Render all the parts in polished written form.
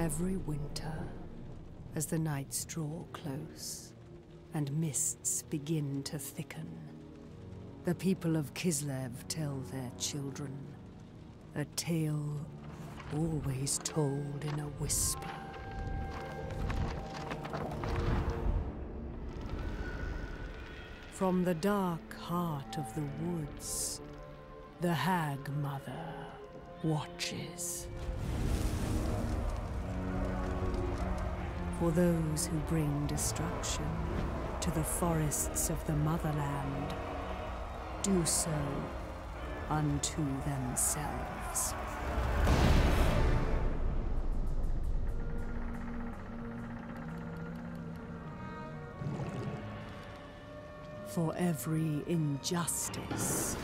Every winter, as the nights draw close and mists begin to thicken, the people of Kislev tell their children a tale always told in a whisper. From the dark heart of the woods, the Hag Mother watches. For those who bring destruction to the forests of the motherland, do so unto themselves. For every injustice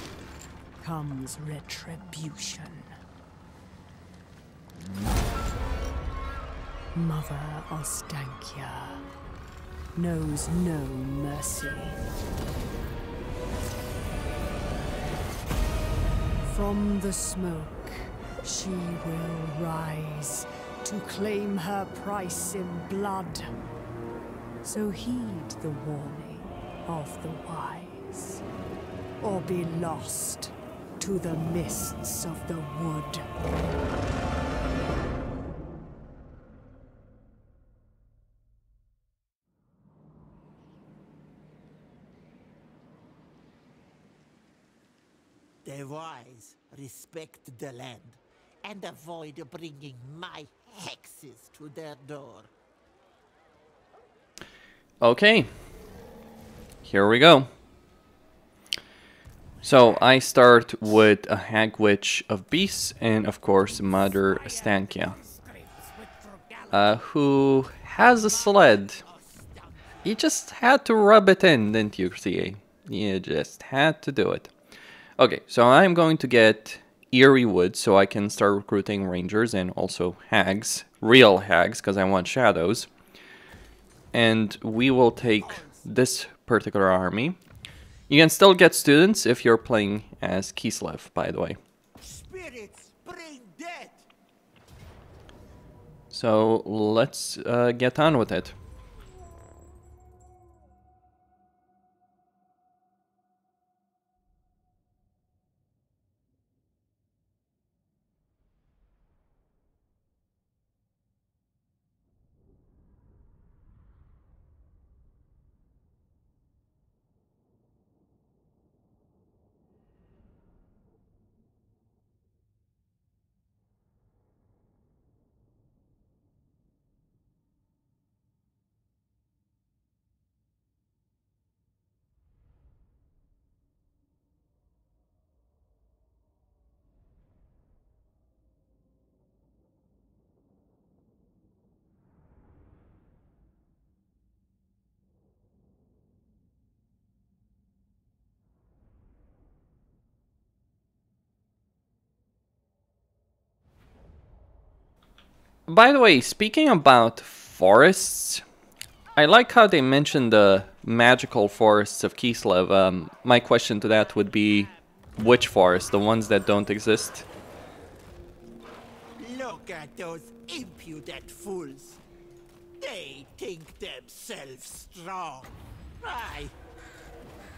comes retribution. Mother Ostankya knows no mercy. From the smoke, she will rise to claim her price in blood. So heed the warning of the wise, or be lost to the mists of the wood. The wise respect the land and avoid bringing my hexes to their door. Okay, here we go. So I start with a Hag Witch of Beasts and of course Mother Ostankya, who has a sled. You just had to rub it in, didn't you, CA? You just had to do it. Okay, so I'm going to get Eerie Wood so I can start recruiting rangers and also hags, real hags, because I want shadows. And we will take this particular army. You can still get students if you're playing as Kislev, by the way. Spirits bring death. So let's get on with it. By the way, speaking about forests, I like how they mentioned the magical forests of Kislev. My question to that would be, which forests? The ones that don't exist? Look at those impudent fools. They think themselves strong. Aye.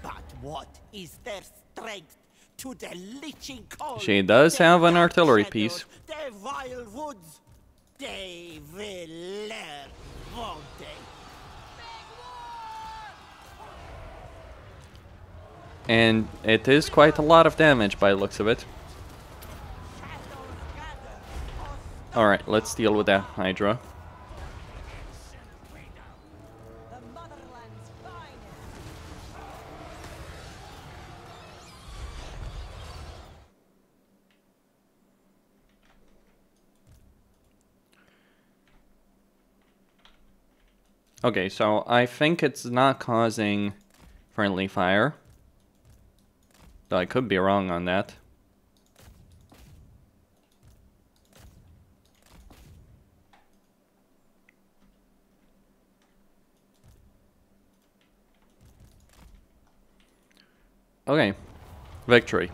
But what is their strength to the leeching cold? She does have an artillery piece. The vile woods. They will learn, won't they? And it is quite a lot of damage by the looks of it. Alright, let's deal with that Hydra. Okay, so I think it's not causing friendly fire. Though I could be wrong on that. Okay, victory.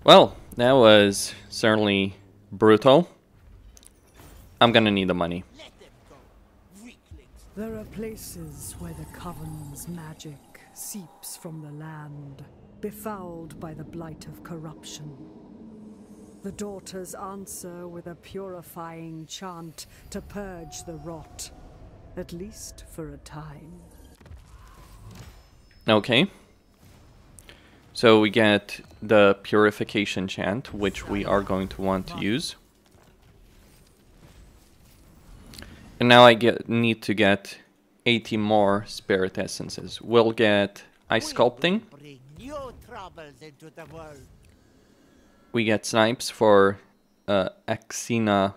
Well, that was certainly brutal. I'm gonna need the money. Let them go. Weaklings. There are places where the Coven's magic seeps from the land, befouled by the blight of corruption. The daughters answer with a purifying chant to purge the rot, at least for a time. Okay. So we get the purification chant, which we are going to want to use. And now I need to get 80 more spirit essences. We'll get ice sculpting. Bring new troubles into the world. We get snipes for Akshina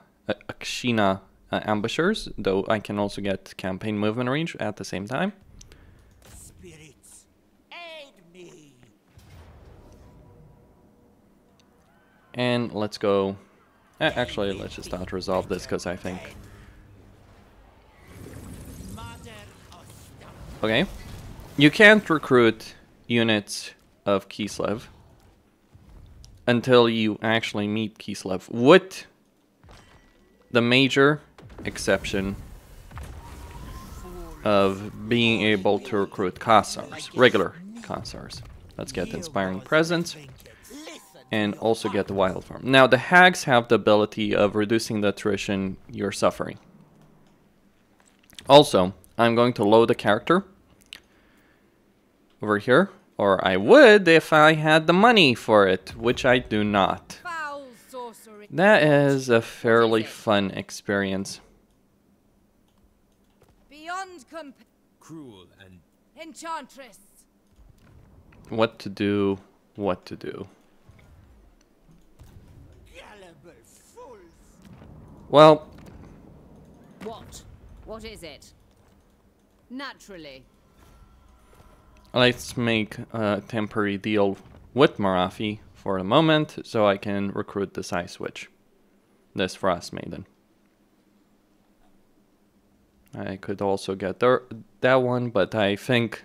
ambushers, though I can also get campaign movement range at the same time. Spirits, aid me. And let's go. Actually, let's just not resolve this because I think. Okay. You can't recruit units of Kislev until you actually meet Kislev, with the major exception of being able to recruit Kassars, regular Kassars. Let's get Inspiring Presence and also get the Wild Farm. Now, the Hags have the ability of reducing the attrition you're suffering. Also, I'm going to load a character over here. Or I would if I had the money for it, which I do not. Foul sorcery. That is a fairly fun experience. Beyond Cruel and enchantress. What to do, what to do. Gullible fools. Well, What? What is it? Naturally. let's make a temporary deal with Marafi for a moment so I can recruit this Ice Witch. This Frost Maiden. I could also get that one, but I think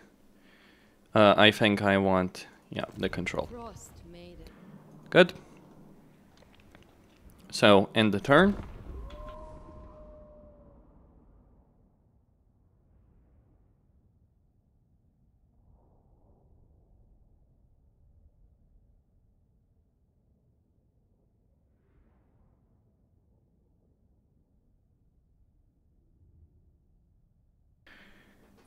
I want, yeah, the control. Frost maiden. Good. So, end the turn.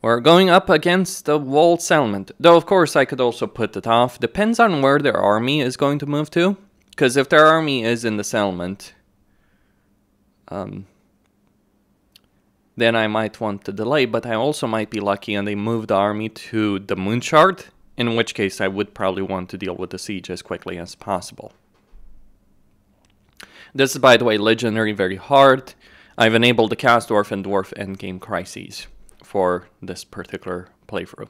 We're going up against the walled settlement. Though, of course, I could also put it off. Depends on where their army is going to move to. Because if their army is in the settlement, then I might want to delay. But I also might be lucky and they move the army to the Moon Shard. In which case, I would probably want to deal with the siege as quickly as possible. This is, by the way, legendary, very hard. I've enabled the Cast Dwarf and Dwarf Endgame Crises for this particular playthrough.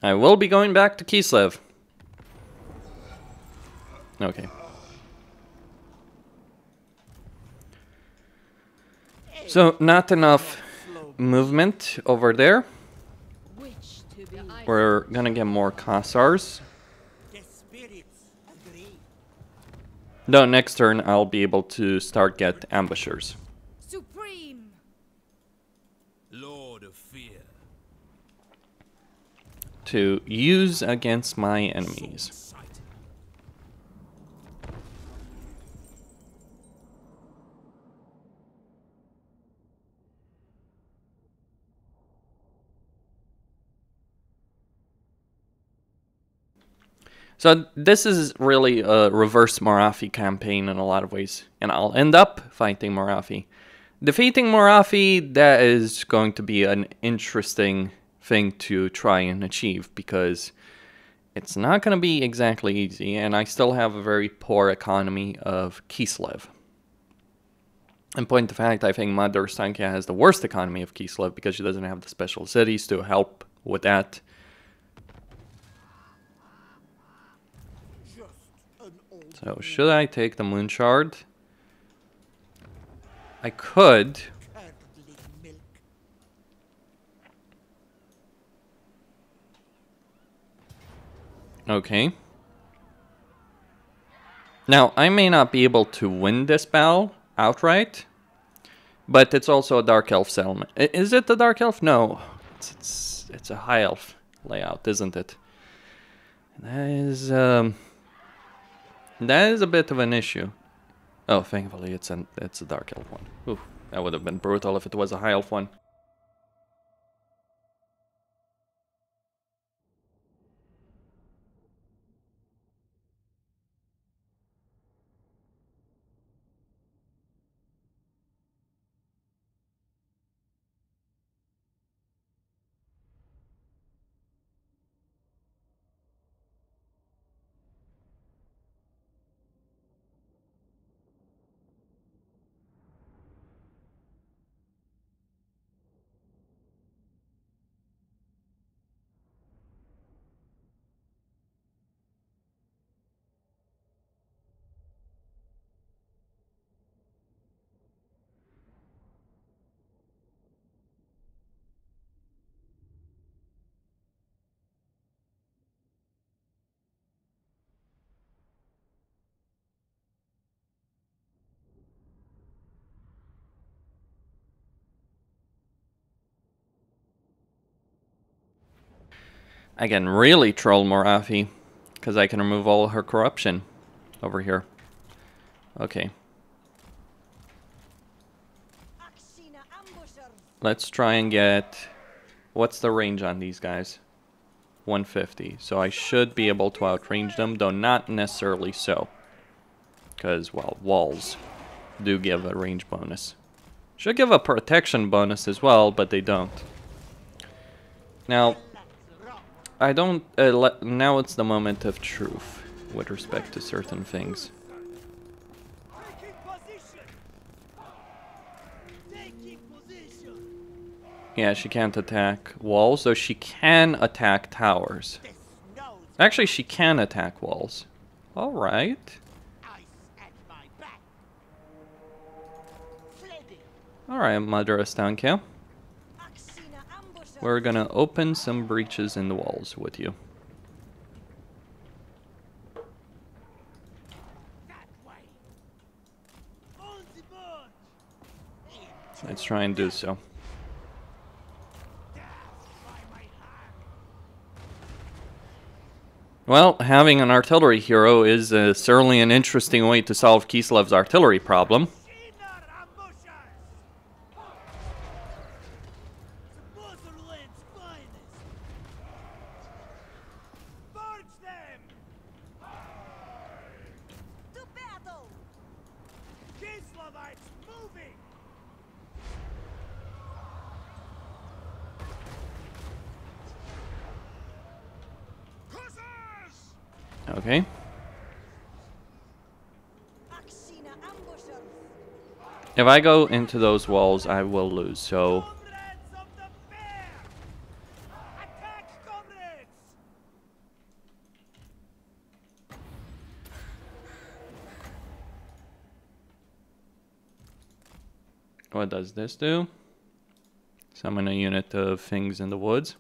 I will be going back to Kislev. Okay. So, not enough movement over there. Which to be We're gonna get more Kassars. The spirits agree. Though next turn I'll be able to start get ambushers. supreme. Lord of Fear. To use against my enemies. Sight. So this is really a reverse Marafi campaign in a lot of ways. And I'll end up fighting Marafi. Defeating Marafi, that is going to be an interesting thing to try and achieve. Because it's not going to be exactly easy. And I still have a very poor economy of Kislev. In point of fact, I think Mother Ostankya has the worst economy of Kislev. Because she doesn't have the special cities to help with that. So, should I take the Moon Shard? I could. Curdling milk. Okay. Now, I may not be able to win this battle outright, but it's also a Dark Elf settlement. Is it the Dark Elf? No. It's a High Elf layout, isn't it? That is a bit of an issue. Oh, thankfully it's a Dark Elf one. Ooh, that would have been brutal if it was a High Elf one. I can really troll Morathi, because I can remove all her corruption over here. Okay. Let's try and get... What's the range on these guys? 150. So I should be able to outrange them, though not necessarily so. Because, well, walls do give a range bonus. Should give a protection bonus as well, but they don't. Now... I don't, now it's the moment of truth with respect to certain things. Yeah, she can't attack walls, though she can attack towers. Actually, she can attack walls. Alright. Alright, Mother Ostankya. We're gonna open some breaches in the walls with you. Let's try and do so. Well, having an artillery hero is certainly an interesting way to solve Kislev's artillery problem. Okay. If I go into those walls, I will lose, so... What does this do? Summon a unit of things in the woods.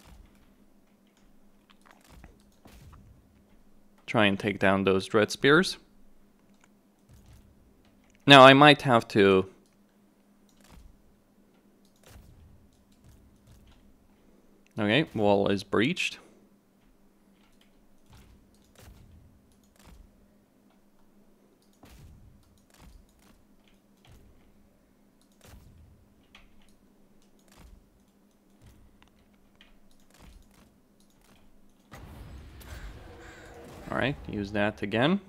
Try and take down those dread spears. Now I might have to... Okay, wall is breached. Alright, use that again.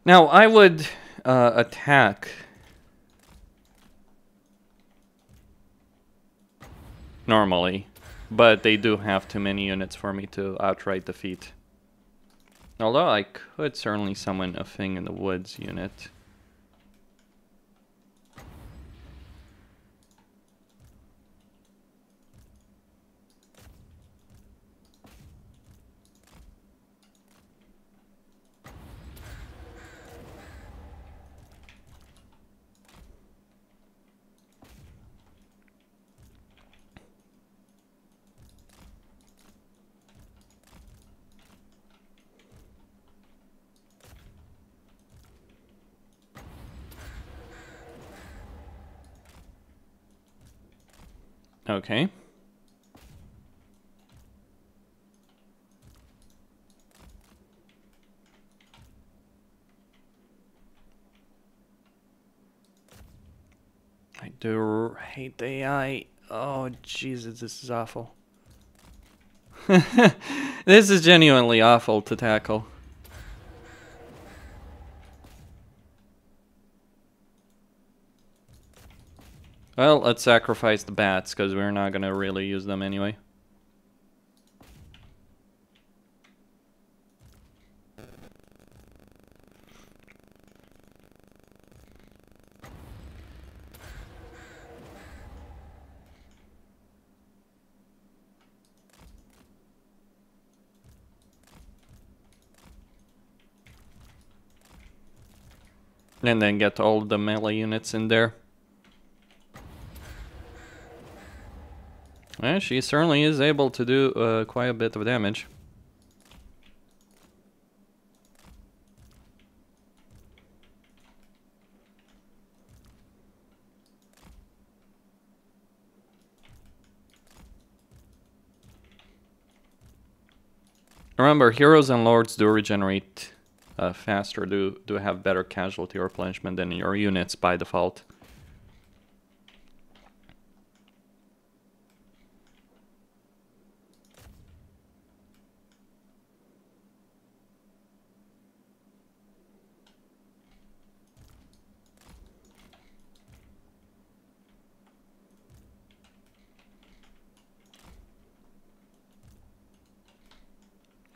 Now, I would attack normally, but they do have too many units for me to outright defeat. Although I could certainly summon a thing in the woods unit. Okay. I do hate the AI. Oh, Jesus, this is awful. This is genuinely awful to tackle. Well, let's sacrifice the bats, because we're not going to really use them anyway. And then get all the melee units in there. Well, she certainly is able to do quite a bit of damage. Remember, heroes and lords do regenerate faster, do have better casualty replenishment than your units by default.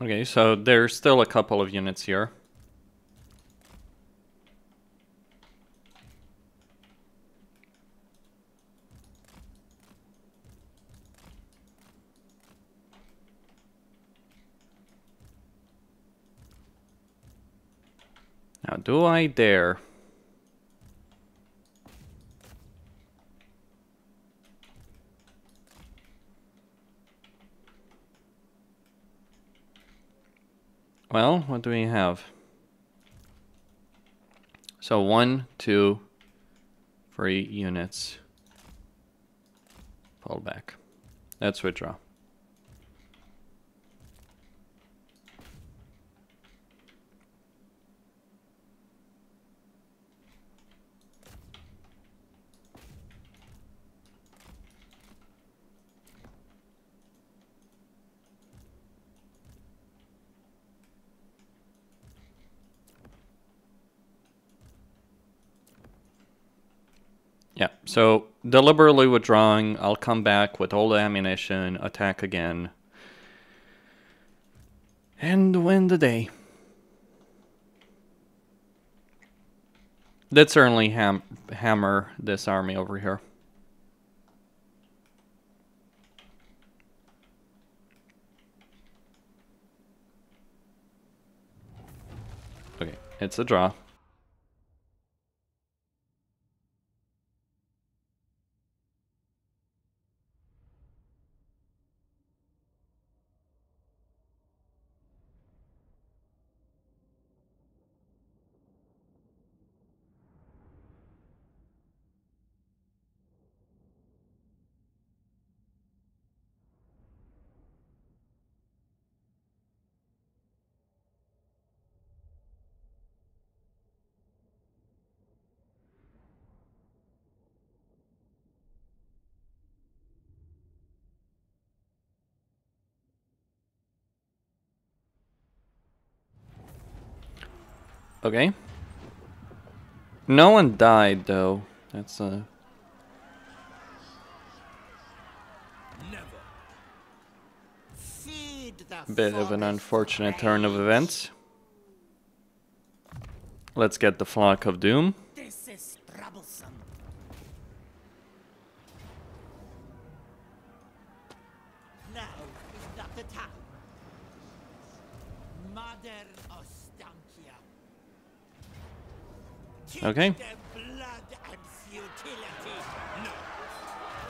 Okay, so there's still a couple of units here. Now, do I dare? Well, what do we have? So 1, 2, 3 units. Fall back. Let's withdraw. Yeah, so deliberately withdrawing, I'll come back with all the ammunition, attack again, and win the day. Let's certainly hammer this army over here. Okay, it's a draw. Okay. No one died, though. That's a bit of an unfortunate turn of events. Let's get the Flock of Doom. This is troublesome. Now is not the time. Modern Ostankya. Teach Okay. them blood and futility. No.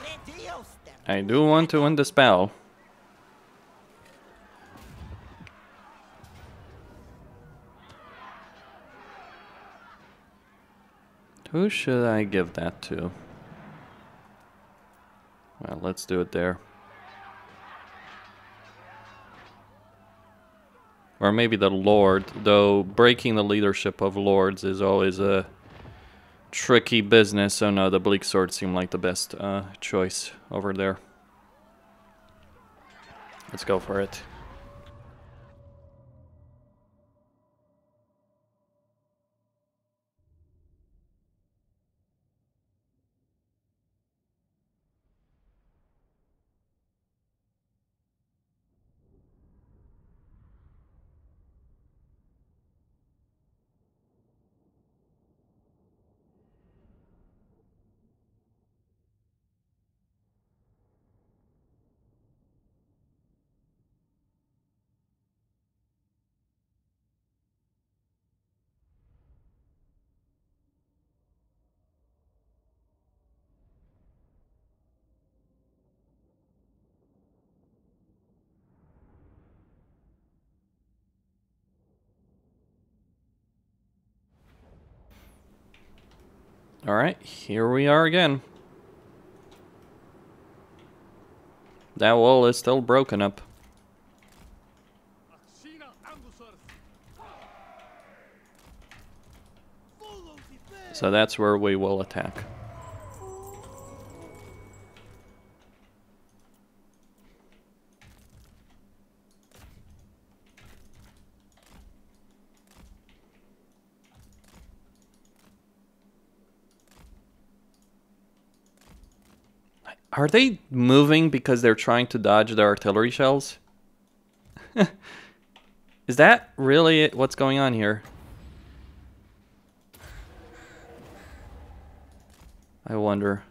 Reduce them. I do want to win the spell. Who should I give that to? Well, let's do it there. Or maybe the Lord, though breaking the leadership of Lords is always a tricky business, so no, the Bleak Sword seemed like the best choice over there. Let's go for it. Alright, here we are again. That wall is still broken up. So that's where we will attack. Are they moving because they're trying to dodge the artillery shells? Is that really what's going on here? I wonder.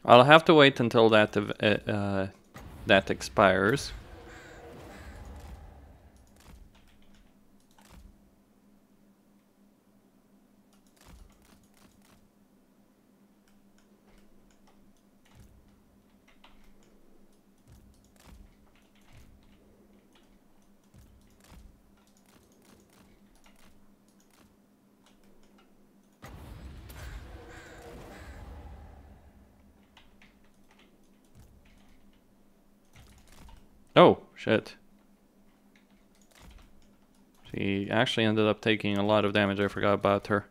I'll have to wait until that that expires. Oh, shit. She actually ended up taking a lot of damage. I forgot about her.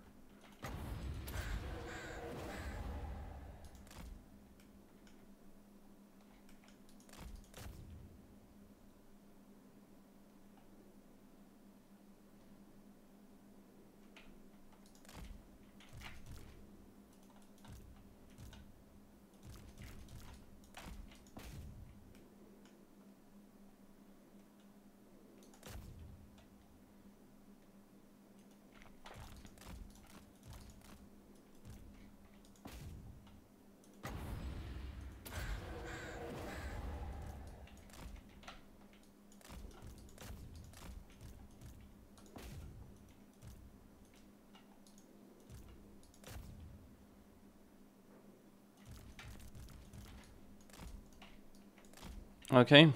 Okay.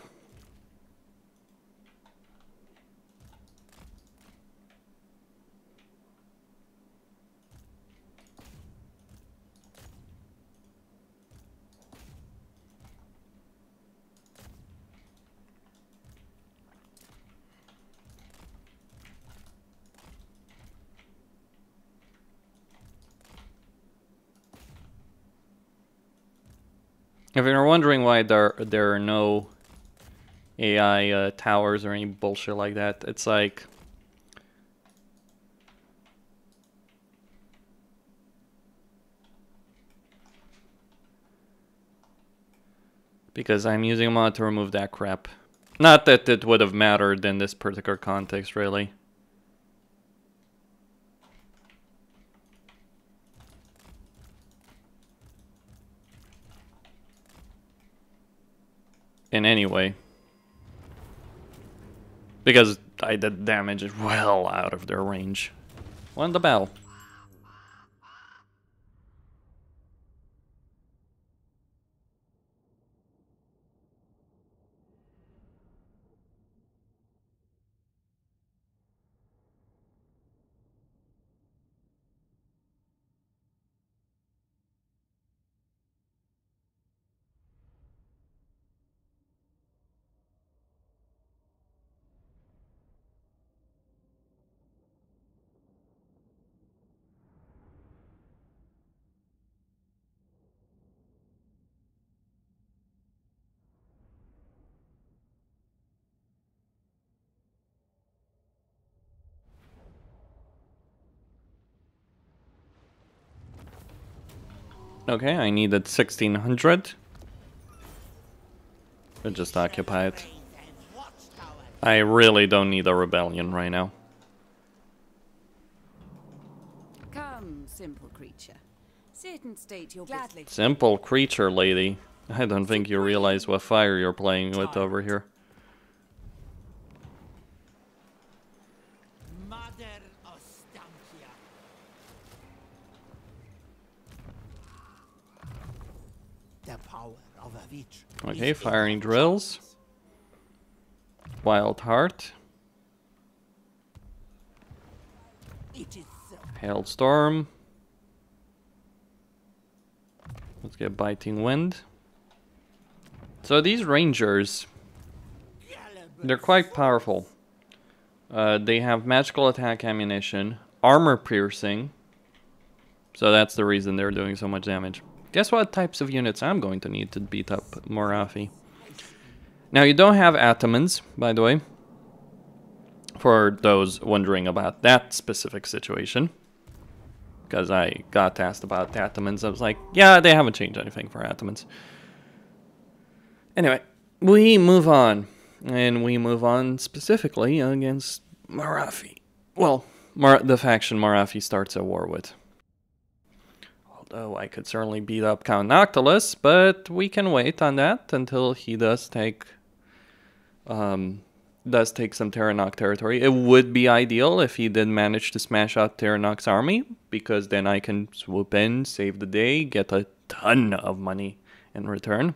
If you're wondering why there are no AI towers or any bullshit like that, it's like Because I'm using mod to remove that crap. Not that it would have mattered in this particular context, really. In any way. Because I did damage well out of their range. Won the battle. Okay, I needed 1600. We'll just occupy it. I really don't need a rebellion right now. Come, simple creature. Sit and state your gladly. Simple creature, lady. I don't think you realize what fire you're playing with over here. Mother Ostankya. The power of a witch. Okay, firing drills. Wild Heart. It is so. Hailstorm. Let's get Biting Wind. So these rangers, they're quite powerful. They have magical attack ammunition, armor piercing. So that's the reason they're doing so much damage. Guess what types of units I'm going to need to beat up Morathi. Now you don't have Atamans, by the way. For those wondering about that specific situation. Because I got asked about Atamans. I was like, yeah, they haven't changed anything for Atamans. Anyway, we move on. And we move on specifically against Morathi. Well, the faction Morathi starts a war with. Although I could certainly beat up Count Noctilus, but we can wait on that until he does take some Terranok territory. It would be ideal if he did manage to smash out Terranok's army, because then I can swoop in, save the day, get a ton of money in return.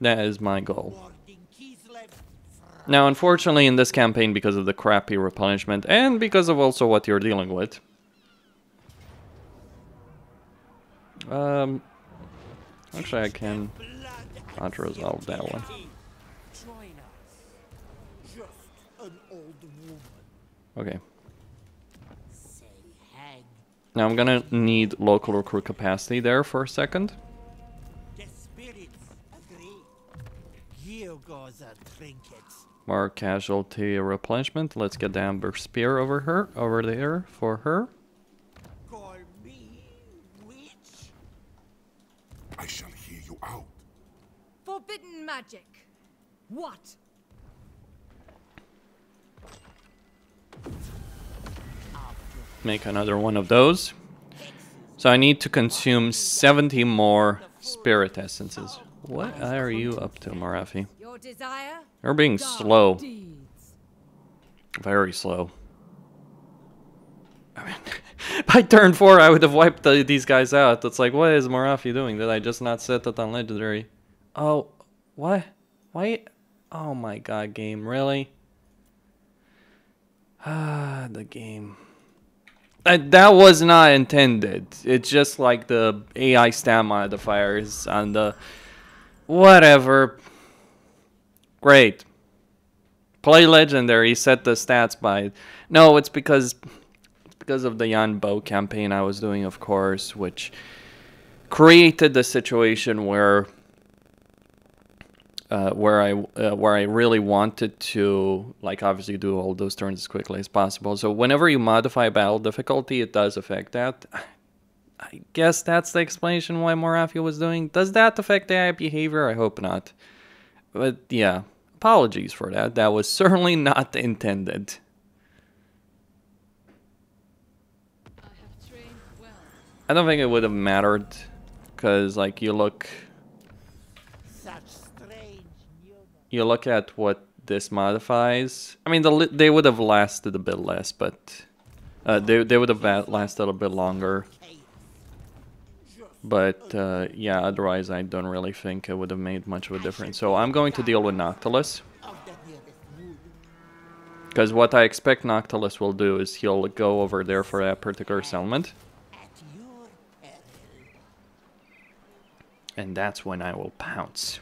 That is my goal. Now, unfortunately, in this campaign, because of the crappy replenishment, and because of also what you're dealing with, actually, I can not resolve that one. Okay. Now I'm gonna need local recruit capacity there for a second. More casualty replenishment. Let's get the Amber Spear over there for her. Call me witch. I shall hear you out. Forbidden magic. What? Make another one of those. So I need to consume 70 more spirit essences. What are you up to, Morathi? Your desire? You're being slow. Deeds. Very slow. I mean, by turn 4, I would have wiped these guys out. It's like, what is Morathi doing? Did I just not set it on legendary? Oh, what? Why? Oh my god, game, really? Ah, the game. That was not intended. It's just like the AI stat modifiers on the... Whatever. Great. Play legendary, set the stats by... No, it's because of the Yan Bo campaign I was doing, of course, which created the situation where where I really wanted to, like, obviously do all those turns as quickly as possible. So whenever you modify battle difficulty, it does affect that. I guess that's the explanation why Morathi was doing. Does that affect AI behavior? I hope not. But yeah, apologies for that. That was certainly not intended. I don't think it would have mattered, because like you look at what this modifies. I mean, they would have lasted a bit less, but they would have lasted a bit longer. But yeah, otherwise I don't really think it would have made much of a difference. So I'm going to deal with Noctilus, because what I expect Noctilus will do is he'll go over there for that particular settlement. And that's when I will pounce.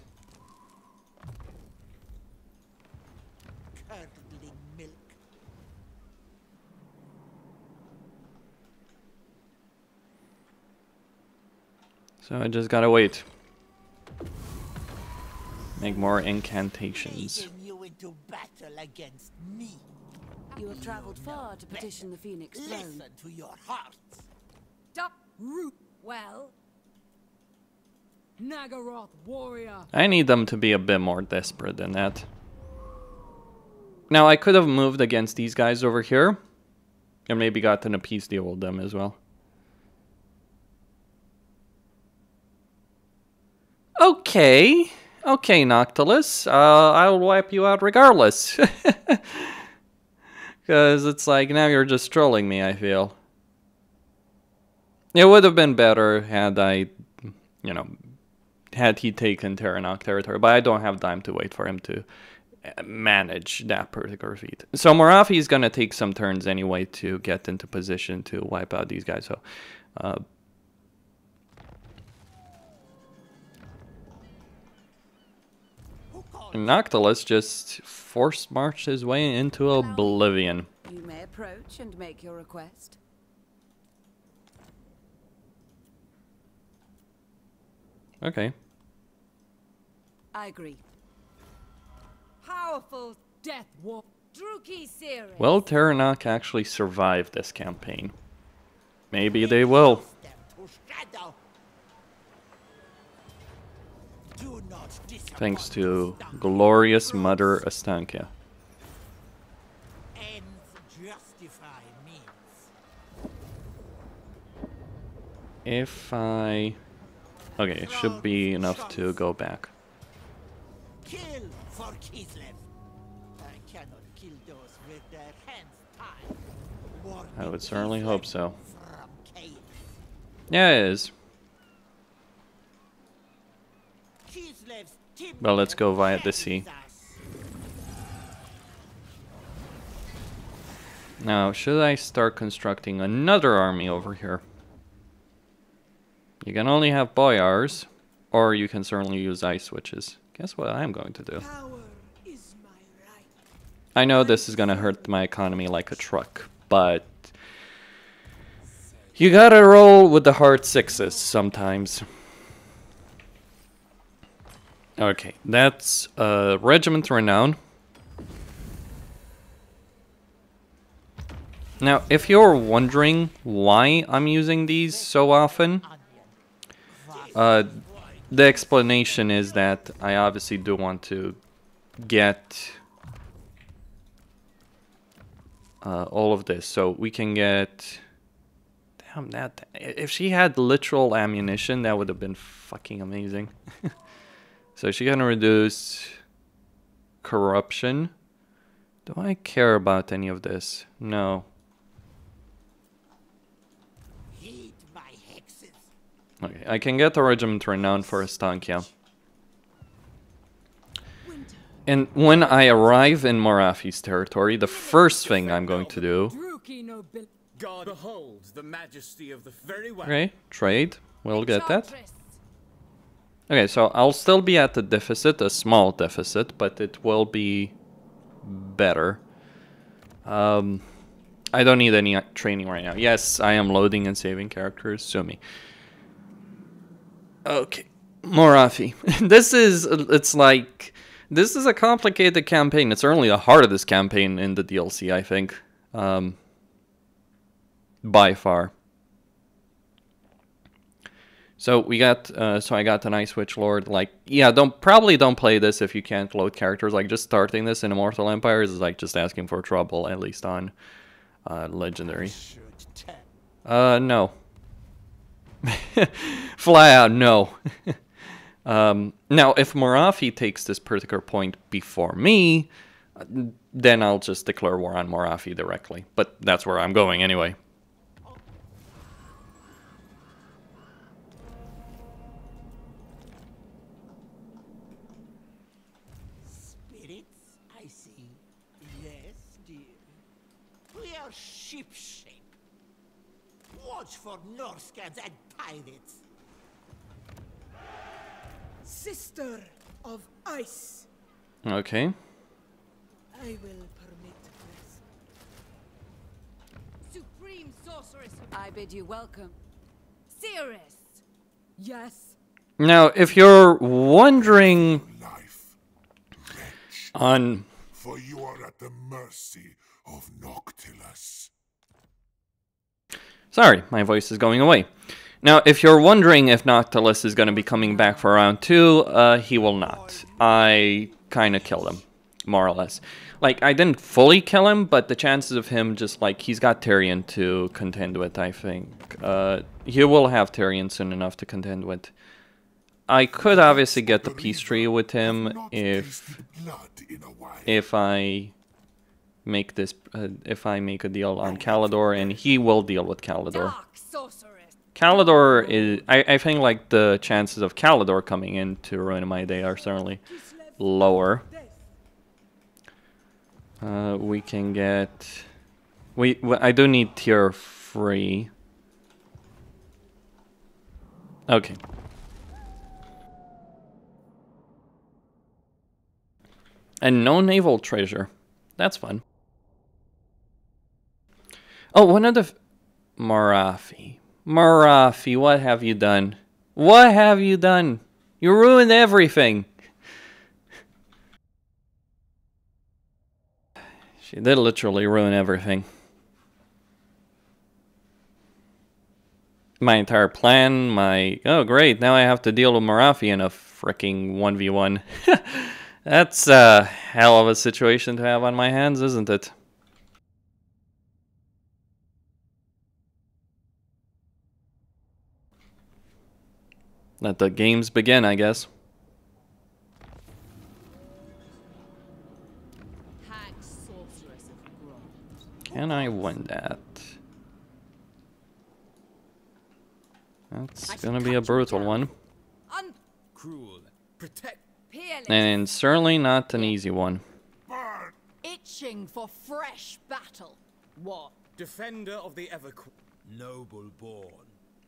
So I just gotta wait. Make more incantations. You into battle against me. You have traveled far to petition the Phoenix throne. Listen to your hearts. Stop. Well. Naggaroth warrior. I need them to be a bit more desperate than that. Now I could have moved against these guys over here, and maybe gotten a peace deal with them as well. Okay, okay, Noctilus. I'll wipe you out regardless. Because it's like, now you're just trolling me, I feel. It would have been better had I, you know, had he taken Terranok territory, but I don't have time to wait for him to manage that particular feat. So Morathi is going to take some turns anyway to get into position to wipe out these guys. So, Noctilus just force marched his way into oblivion. You may approach and make your request. Okay. I agree. Powerful death war. Druki series. Will Terranok actually survive this campaign? Maybe they will. Thanks to glorious Mother Ostankya. If I... Okay, it should be enough to go back. Kill for Kislev. I cannot kill those with their hands tied. I would certainly hope so. Yeah, it is. Well, let's go via the sea. Now, should I start constructing another army over here? You can only have boyars, or you can certainly use ice switches. Guess what I'm going to do? I know this is gonna hurt my economy like a truck, but you gotta roll with the hard sixes sometimes. Okay, that's Regiment Renown. Now, if you're wondering why I'm using these so often, the explanation is that I obviously do want to get all of this. So we can get... Damn, that... If she had literal ammunition, that would have been fucking amazing. So she can reduce corruption. Do I care about any of this? No. Okay, I can get a regiment renowned for Ostankya. And when I arrive in Morathi's territory, the first thing I'm going to do... God beholds the majesty of the very well. Okay, trade. We'll get that. Okay, so I'll still be at the deficit, a small deficit, but it will be better. I don't need any training right now. Yes, I am loading and saving characters, sue me. Okay, Morathi. This is, it's like This is a complicated campaign. It's certainly the hardest campaign in the DLC, I think. By far. So we got, so I got the Night Switch Lord. Like, yeah, probably don't play this if you can't load characters. Like, just starting this in Immortal Empires is like just asking for trouble, at least on Legendary. No. Fly out, no. Now, if Morathi takes this particular point before me, then I'll just declare war on Morathi directly. But that's where I'm going anyway. I see. Yes, dear. We are shipshape. Watch for Norscans and pirates. Sister of Ice. Okay. I will permit this. Supreme sorceress. I bid you welcome. Cirrus. Yes. Now, if you're wondering Life. Wretch. on... For you are at the mercy of Noctilus. Sorry, my voice is going away. Now, if you're wondering if Noctilus is going to be coming back for round 2, he will not. I kind of killed him, more or less. Like, I didn't fully kill him, but the chances of him just, like, he's got Tyrion to contend with, I think. He will have Tyrion soon enough to contend with. I could obviously get the peace tree with him if I make this, if I make a deal on Calidor, and he will deal with Calidor. Dark sorceress. Calidor is, I think, like, the chances of Calidor coming in to ruin my day are certainly lower. We can get, I do need tier 3. Okay. And no naval treasure. That's fun. Oh, one of the... Morathi. Morathi, what have you done? What have you done? You ruined everything. She did literally ruin everything. My entire plan, my... Oh, great, now I have to deal with Morathi in a fricking 1v1. That's a hell of a situation to have on my hands, isn't it? Let the games begin, I guess. Hags, sorceress of bronze. Can I win that? That's gonna be a brutal one. Cruel. Protect. Peerless. And certainly not an easy one. Itching for fresh battle. What? Defender of the ever noble born.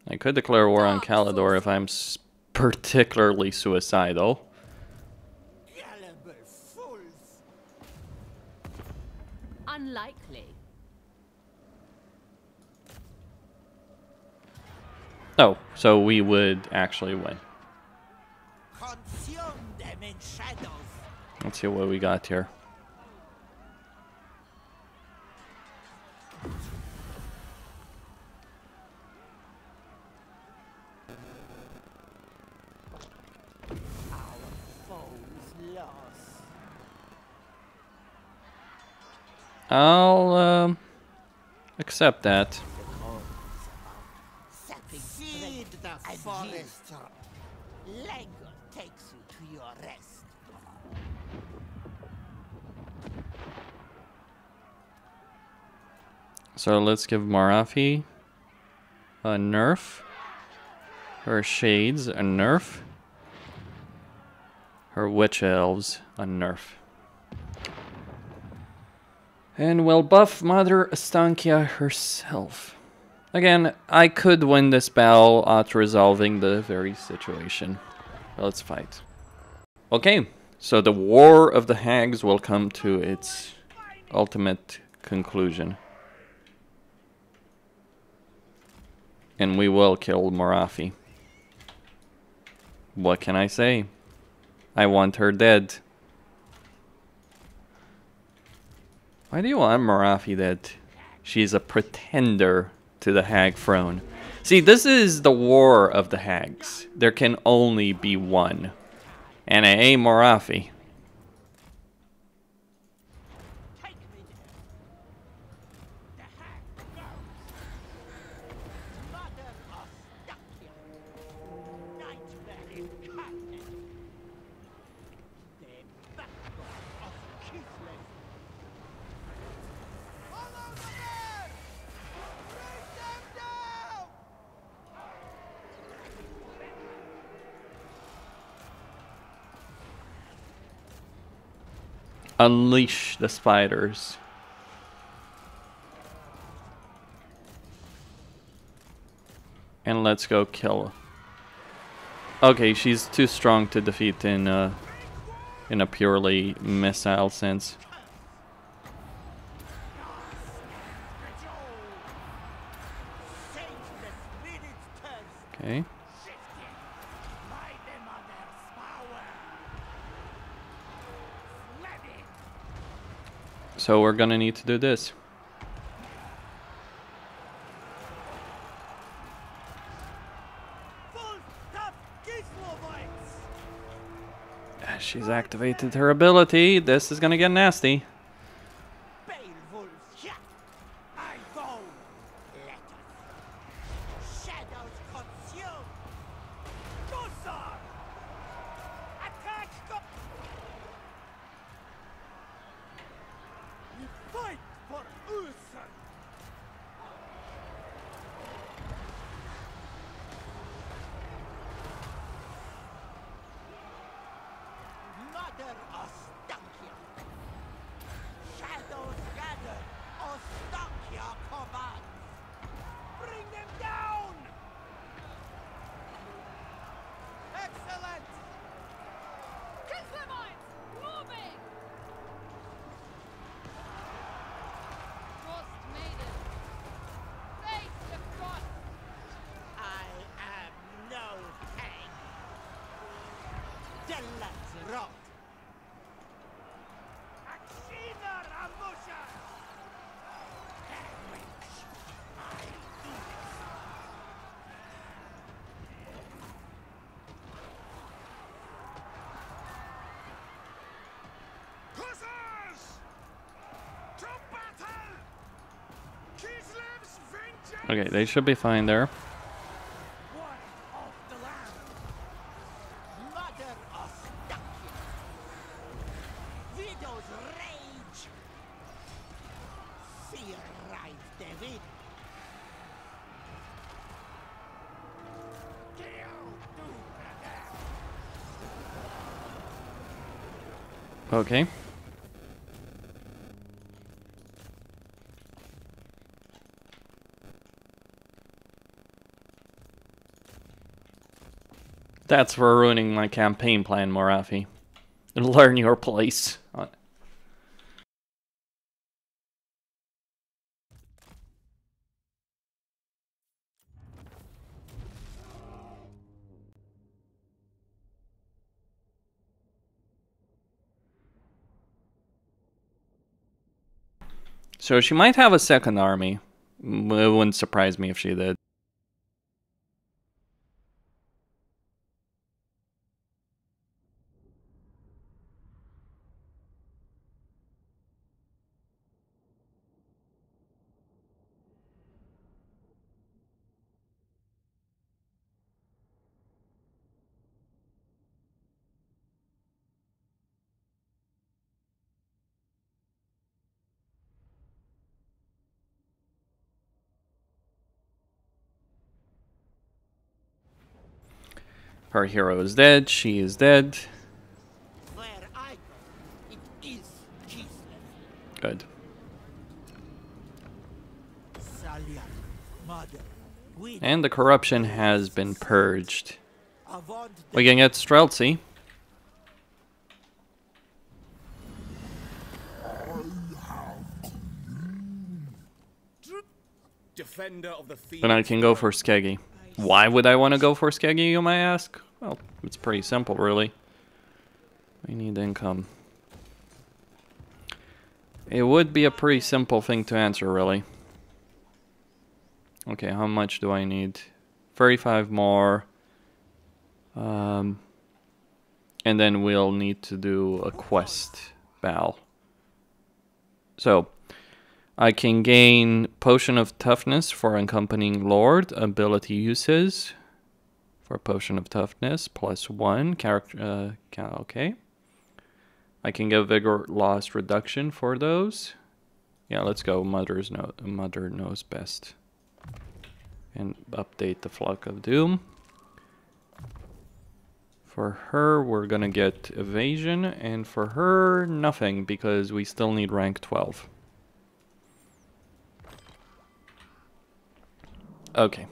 I could declare war on Calidor if I'm particularly suicidal. Gullible fools. Unlikely. Oh, so we would actually win. Consume them in shadows. Let's see what we got here. I'll accept that. Feed the forest. Languor takes you to your rest. So let's give Morathi a nerf. Her shades a nerf. Her witch elves a nerf. And we'll buff Mother Ostankya herself. Again, I could win this battle auto-resolving the very situation. Let's fight. Okay, so the War of the Hags will come to its ultimate conclusion. And we will kill Morathi. What can I say? I want her dead. Why do you want Morathi that she's a pretender to the Hag throne? See, this is the war of the Hags. There can only be one. And it ain't Morathi. Unleash the spiders. And let's go kill her. Okay, she's too strong to defeat in a purely missile sense. Okay. So we're gonna need to do this. She's activated her ability. This is gonna get nasty. Okay, they should be fine there. Okay. That's for ruining my campaign plan, Morathi. Learn your place. So she might have a second army. It wouldn't surprise me if she did. Her hero is dead, she is dead. Where I go, it is peaceless. Good. And the corruption has been purged. We can get Streltsy. Defender of the field. Then I can go for Skeggy. Why would I want to go for Skeggy, you might ask? Well, it's pretty simple, really. We need income. It would be a pretty simple thing to answer, really. Okay, how much do I need? 35 more. And then we'll need to do a quest battle. So, I can gain Potion of Toughness for Accompanying Lord, ability uses. For Potion of Toughness, +1, character, okay. I can get Vigor Loss Reduction for those. Yeah, let's go Mother Knows Best. And update the Flock of Doom. For her, we're gonna get Evasion, and for her, nothing, because we still need rank 12. Okay.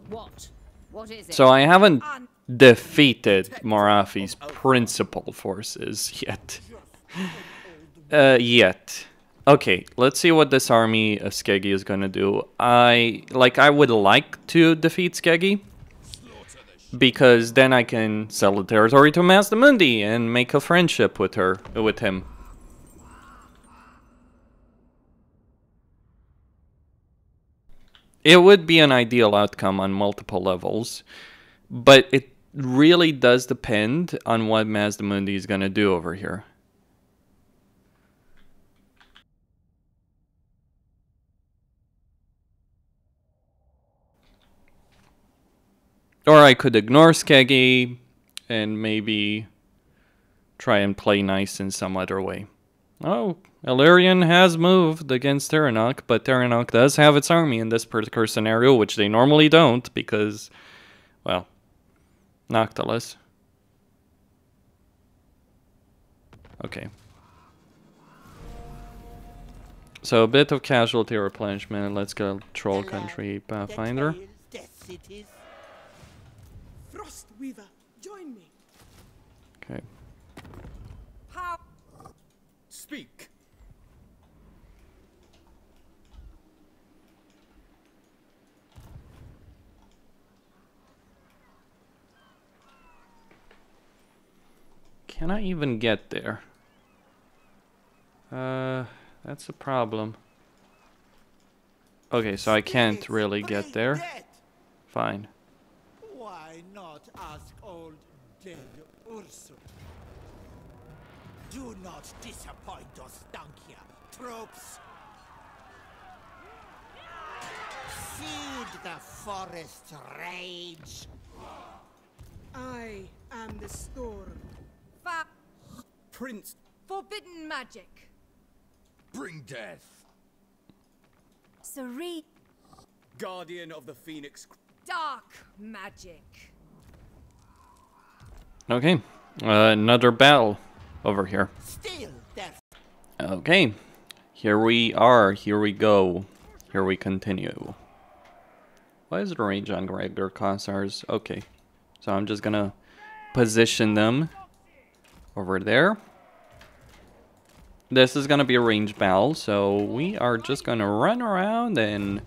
What is it? So I haven't defeated Morafi's principal forces yet. Okay, let's see what this army of Skeggi is gonna do. I would like to defeat Skeggi, because then I can sell the territory to Mazdamundi and make a friendship with him. It would be an ideal outcome on multiple levels, but it really does depend on what Mazdamundi is gonna do over here. Or I could ignore Skeggi and maybe try and play nice in some other way. Oh, Illyrian has moved against Terranok, but Terranok does have its army in this particular scenario, which they normally don't because, well, Noctilus. Okay. So a bit of casualty replenishment. Let's go Troll Country Pathfinder. Frostweaver, join me. Okay. Speak. Can I even get there? That's a problem. Okay, so I can't really get there. Fine. Why not ask old dead Ursula? Do not disappoint Ostankya, troops. Feed the forest rage. I am the storm. Prince. Forbidden magic. Bring death. Serene. Guardian of the Phoenix. Dark magic. Okay, another battle over here. Still death. Okay, here we are, here we go, here we continue. What is the range on regular Cossars? Okay, so I'm just gonna position them over there. This is gonna be a ranged battle, so we are just gonna run around and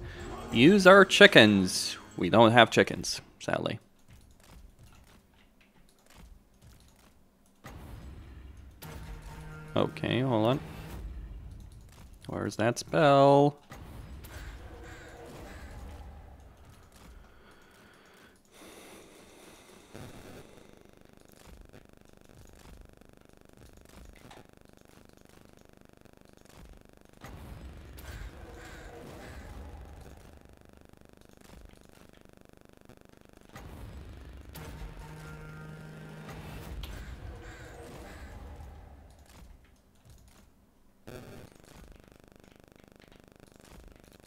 use our chickens. We don't have chickens, sadly. Okay, hold on. Where's that spell?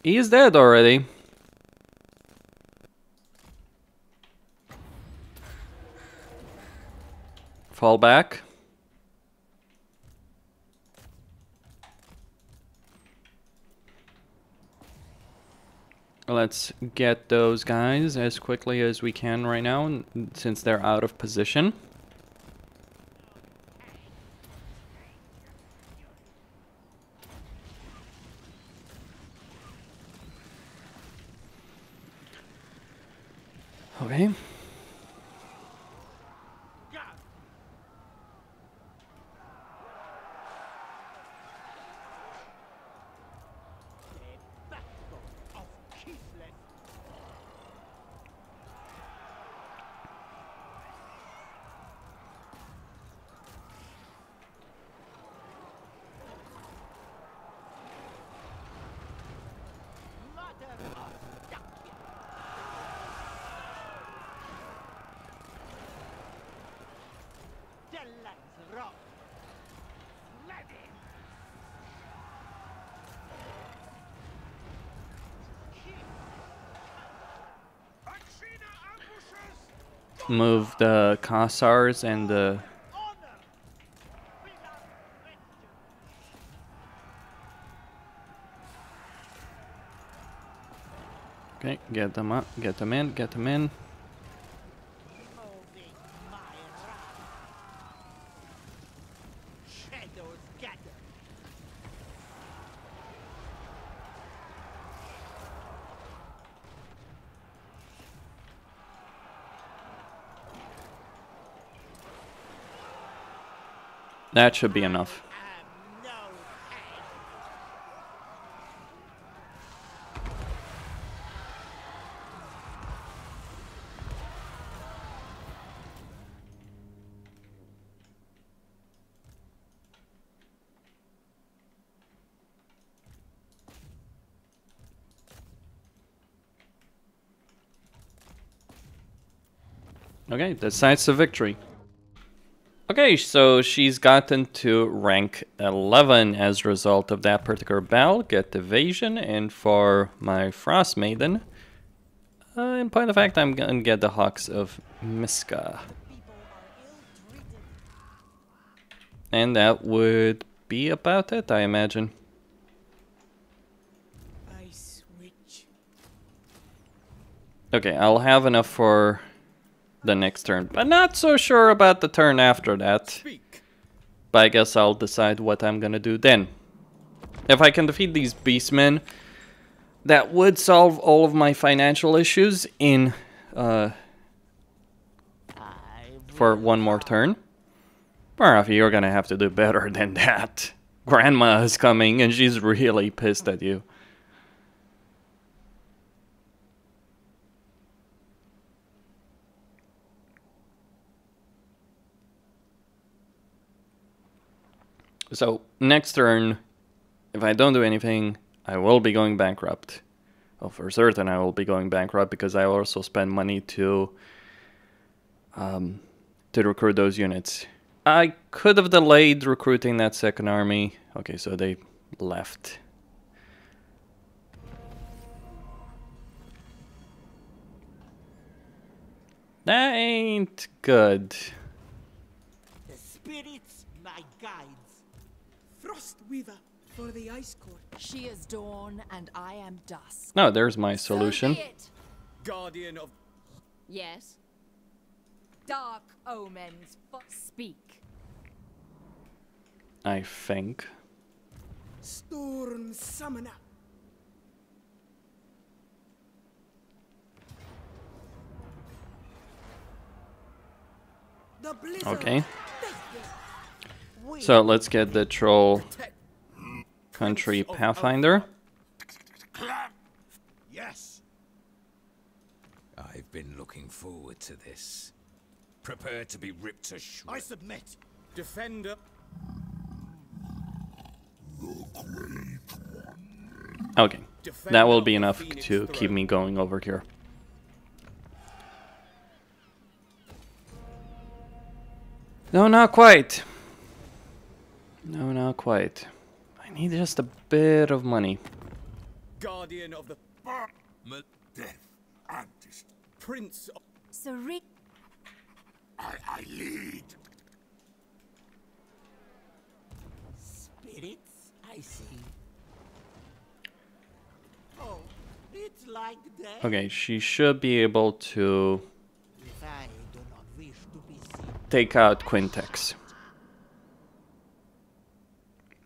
He's dead already. Fall back. Let's get those guys as quickly as we can right now, since they're out of position. Okay. land's rock. Ready. Move the Kossars and the... Okay, get them up, get them in, get them in. Shadows gather. That should be enough. I'm no hag. Okay, decisive victory. Okay, so she's gotten to rank 11 as a result of that particular battle. Get evasion, and for my Frost Maiden, in point of fact, I'm gonna get the Hawks of Miska. And that would be about it, I imagine. Ice Witch. Okay, I'll have enough for the next turn, but not so sure about the turn after that. Speak. But I guess I'll decide what I'm gonna do then. If I can defeat these beastmen, that would solve all of my financial issues in for one more turn. Well, you're gonna have to do better than that. Grandma is coming and she's really pissed at you. So, next turn, if I don't do anything, I will be going bankrupt. Well, for certain I will be going bankrupt because I also spend money to recruit those units. I could have delayed recruiting that second army. Okay, so they left. That ain't good. The spirits, my guides. Frostweaver for the Ice Court. She is dawn and I am dusk. No, there's my solution. So be it. Guardian of... Yes. Dark omens. Speak. I think. Storm Summoner. The Blizzard. Okay. So let's get the troll country pathfinder. Yes. I've been looking forward to this. Prepare to be ripped to I shreds. submit. Defender. Okay, that will be enough to keep me going over here. No, not quite. No, not quite. I need just a bit of money. Guardian of the... Death and destruction. Prince of... Sarik. I lead. Spirits, I see. Oh, it's like that. Okay, she should be able to If I do not wish to be seen. take out Quintex.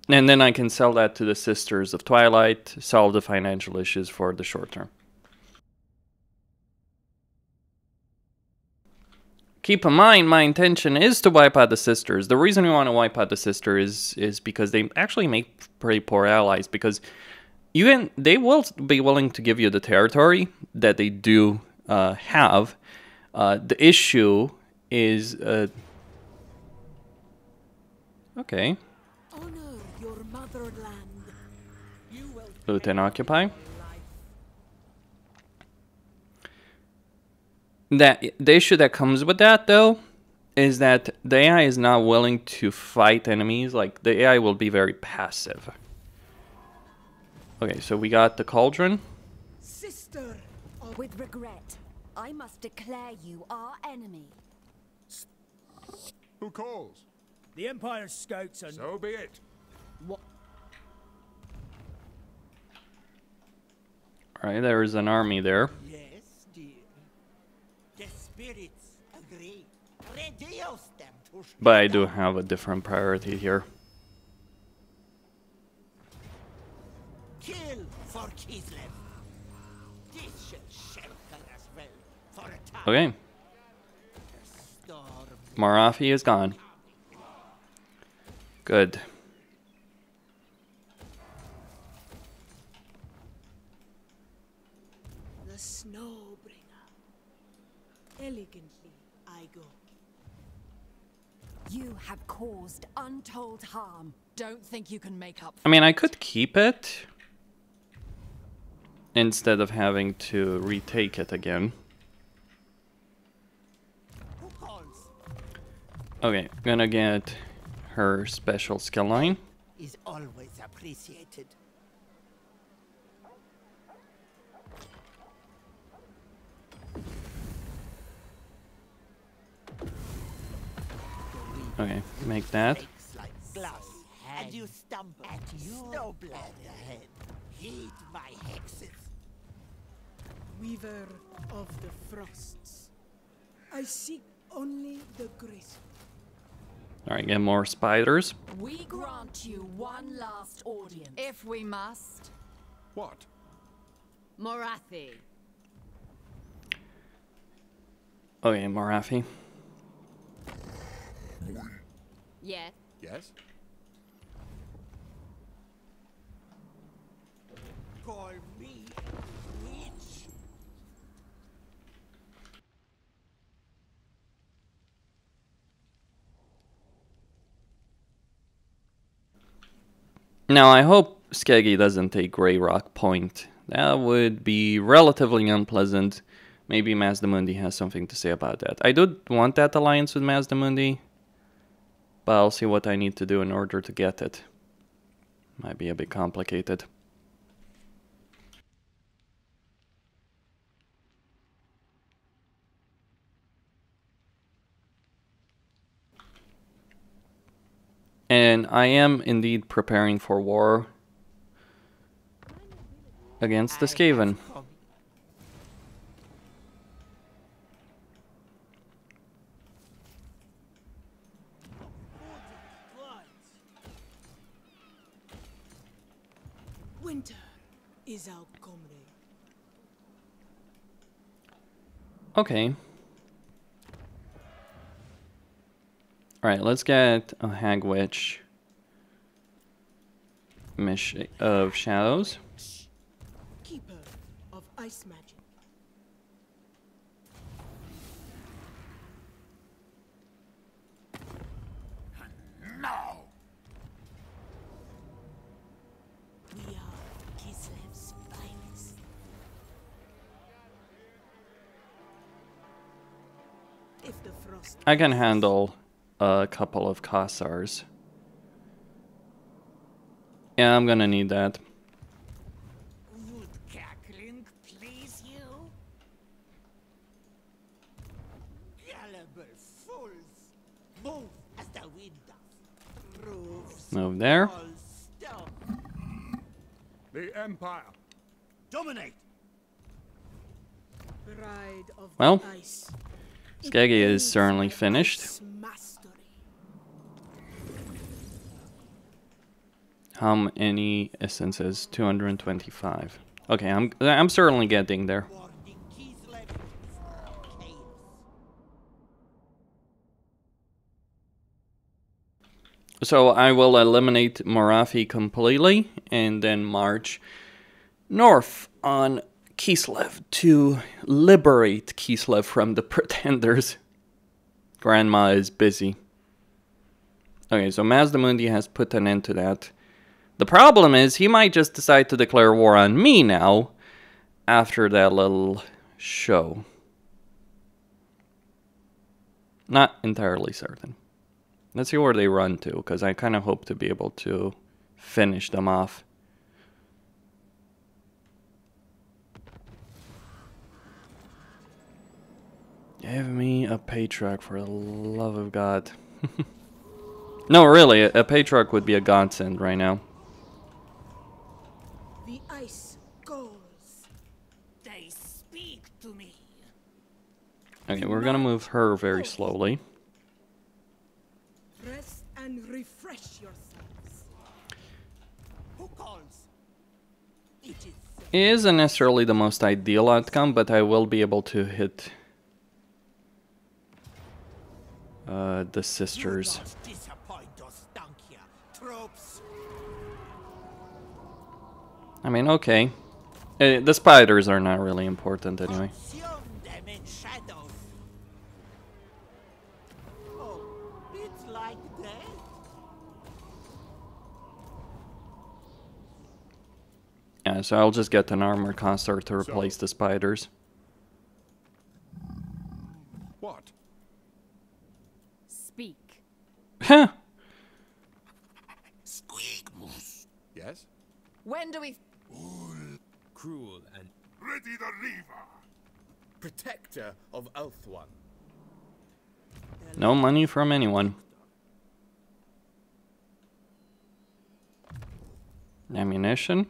And then I can sell that to the Sisters of Twilight, solve the financial issues for the short term. Keep in mind, my intention is to wipe out the Sisters. The reason we want to wipe out the Sisters is because they actually make pretty poor allies. Because they will be willing to give you the territory that they do have. The issue is... okay. Honor your motherland. You will Lieutenant Occupy. The issue that comes with that, though, is that the AI is not willing to fight enemies. Like, the AI will be very passive. Okay, so we got the cauldron. Sister of... With regret, I must declare you our enemy. Who calls? The Empire's scouts are... So be it. What? Alright, there is an army there. Yes, dear. The spirits agree. Reduce them to... But I do have a different priority here. Kill for Kislev. This shall shelter us well for a time. Okay. Storm. Marafi is gone. Good. The Snowbringer. Elegantly I go. You have caused untold harm. Don't think you can make up. I mean, I could keep it instead of having to retake it again. Who calls? Okay, gonna get her special skill line. Is always appreciated. Okay, make that. Breaks like glass, and you stumble at snowblood ahead. Heed my hexes. Weaver of the Frosts. I seek only the grace. Alright, get more spiders. We grant you one last audience. If we must. What? Morathi. Okay, Marafi. Yes. Yes? Call me witch. Now, I hope Skeggy doesn't take Grey Rock Point. That would be relatively unpleasant. Maybe Mazdamundi has something to say about that. I do want that alliance with Mazdamundi, but I'll see what I need to do in order to get it. Might be a bit complicated. And I am indeed preparing for war against the Skaven. Winter is our comrade. Okay. Alright, let's get a Hag Witch of Shadows. Keeper of ice magic. Now! We are Kislev's finest. If the frost I can handle a couple of Kossars. Yeah, I'm gonna need that. Would cackling please you? Gullible fools! Move as the wind does. Roofs Move there. all stone. The Empire. Dominate! Bride of Well, the ice. Skeggy is certainly finished. Mastery. How many essences? 225. Okay, I'm certainly getting there. Warning Kislev from chaos. So I will eliminate Morathi completely and then march north on Kislev to liberate Kislev from the pretenders. Grandma is busy. Okay, so Mazdamundi has put an end to that. The problem is he might just decide to declare war on me now after that little show. Not entirely certain. Let's see where they run to, because I kind of hope to be able to finish them off. Give me a Patriarch for the love of God. No, really, a Patriarch would be a godsend right now. The ice calls. They speak to me. Okay, we're gonna move her very slowly. Rest and refresh yourselves. Who calls? It is It isn't necessarily the most ideal outcome, but I will be able to hit the sisters. Do not disappoint Ostankya, troops. I mean, okay. The spiders are not really important anyway. Consume them in shadows. Oh, it's like that. Yeah, so I'll just get an armor construct to replace the spiders. What? Speak. Huh. Yes? When do we... Cruel and Ready the Reaver. protector of Elfwan. No money from anyone. Ammunition.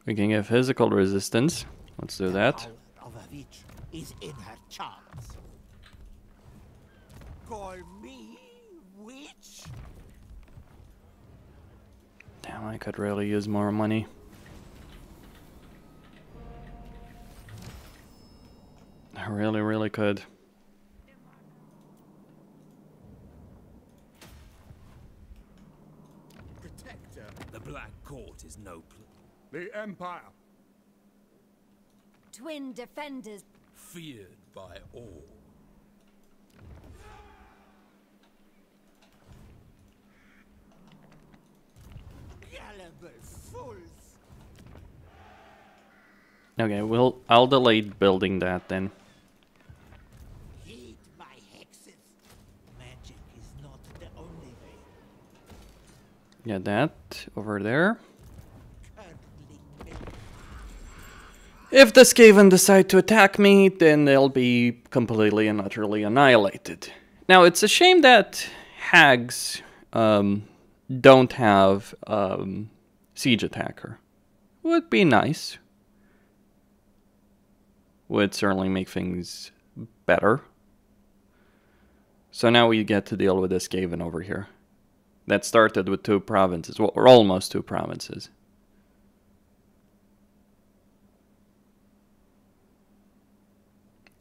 We can get physical resistance. Let's do that. Power of a witch is in her charms. Call me witch? Damn, I could really use more money. I really, really could. Protector. The Black Court is no place. The Empire. Twin defenders. Feared by all. Gullible fools. Okay, I'll delay building that then. Heed my hexes. Magic is not the only way. Yeah, that over there. Curdling milk. If the Skaven decide to attack me, then they'll be completely and utterly annihilated. Now, it's a shame that Hags don't have siege attacker. Would be nice. Would certainly make things better. So now we get to deal with this Skaven over here. That started with 2 provinces, well, or almost 2 provinces.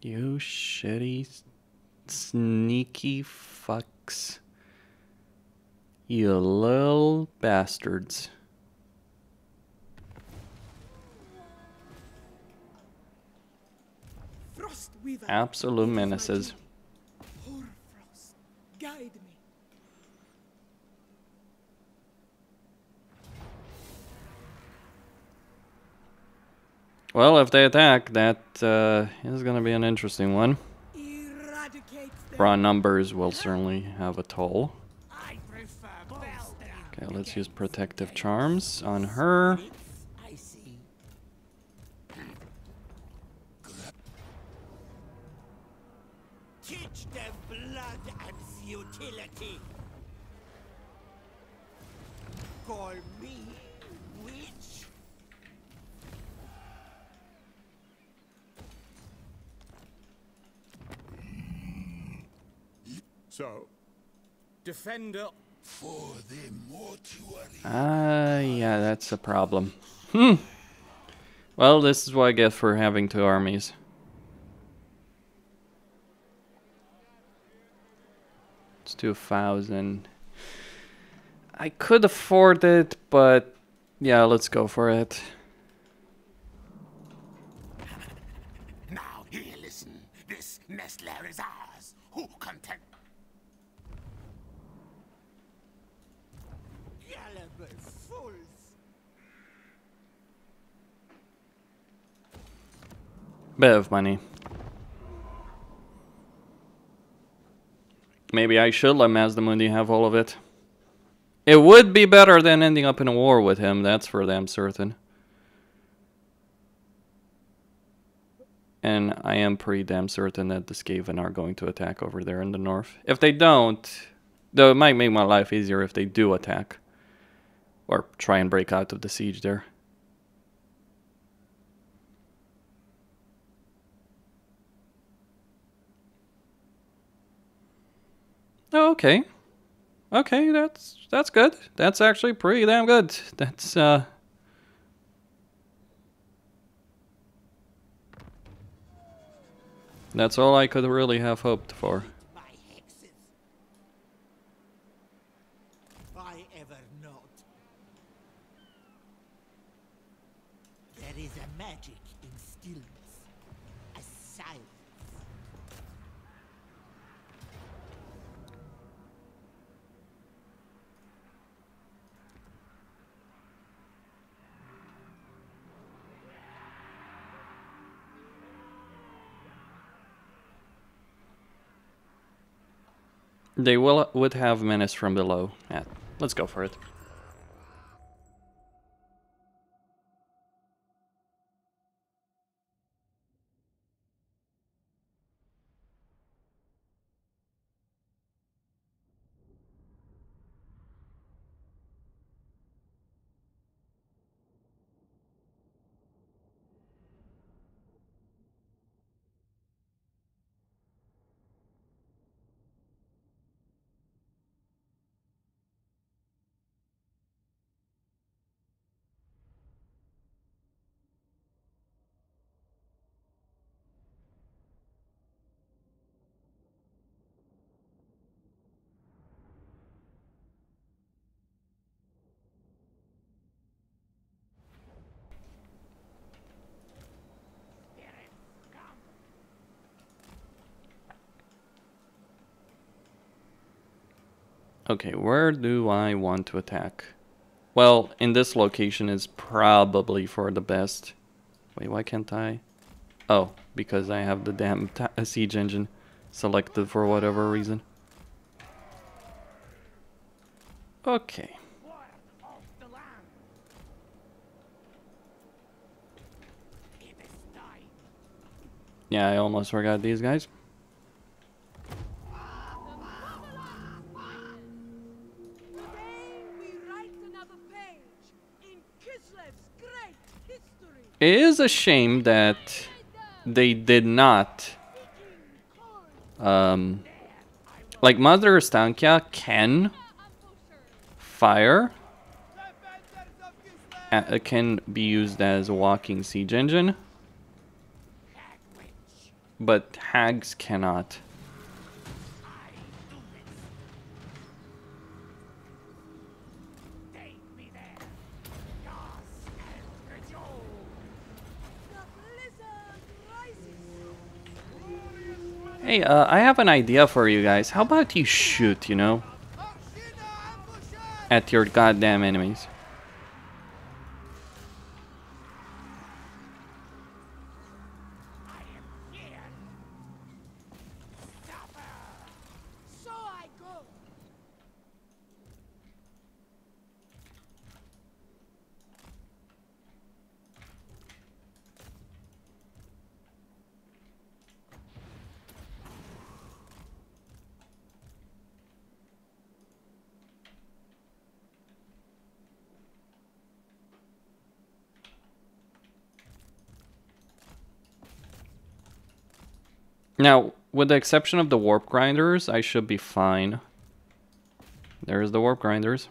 You shitty, sneaky fucks. You little bastards. Frostweaver. Absolute menaces. Hoarfrost, guide me. Well, if they attack, that is going to be an interesting one. Eradicate them. Raw numbers will certainly have a toll. I prefer Okay, let's use protective charms on her. I see. Teach them blood and futility. Call me witch. So, defender. For the mortuary. Yeah, that's a problem. Well, this is what I get for having 2 armies. It's 2,000. I could afford it, but yeah, let's go for it. Now here, listen. This nest lair is ours. Who content? Gullible fools. Bit of money. Maybe I should let Mazdamundi have all of it. It would be better than ending up in a war with him, that's for damn certain. And I am pretty damn certain that the Skaven are going to attack over there in the north. If they don't, though it might make my life easier if they do attack. Or try and break out of the siege there. Oh, okay. Okay, that's good. That's actually pretty damn good. That's all I could really have hoped for. I ever not. There is a magic in stillness, a silence. They would have menace from below. Yeah, let's go for it. Okay, where do I want to attack? Well, in this location is probably for the best. Wait, why can't I? Oh, because I have the damn siege engine selected for whatever reason. Okay. Yeah, I almost forgot these guys. It is a shame that they did not, like Mother Ostankya can fire, it can be used as a walking siege engine, but Hags cannot. Hey, I have an idea for you guys. How about you shoot, you know? At your goddamn enemies. Now, with the exception of the warp grinders, I should be fine. There's the warp grinders.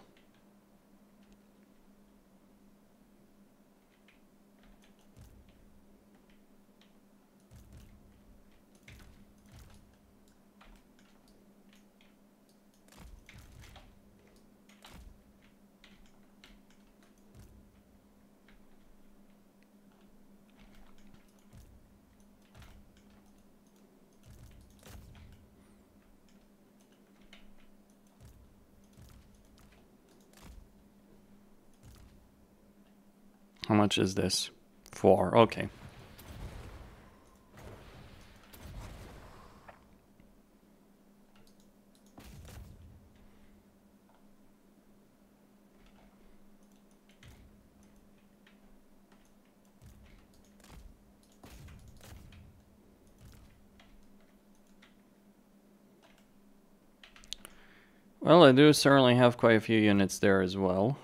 How much is this? 4, okay. Well, I do certainly have quite a few units there as well.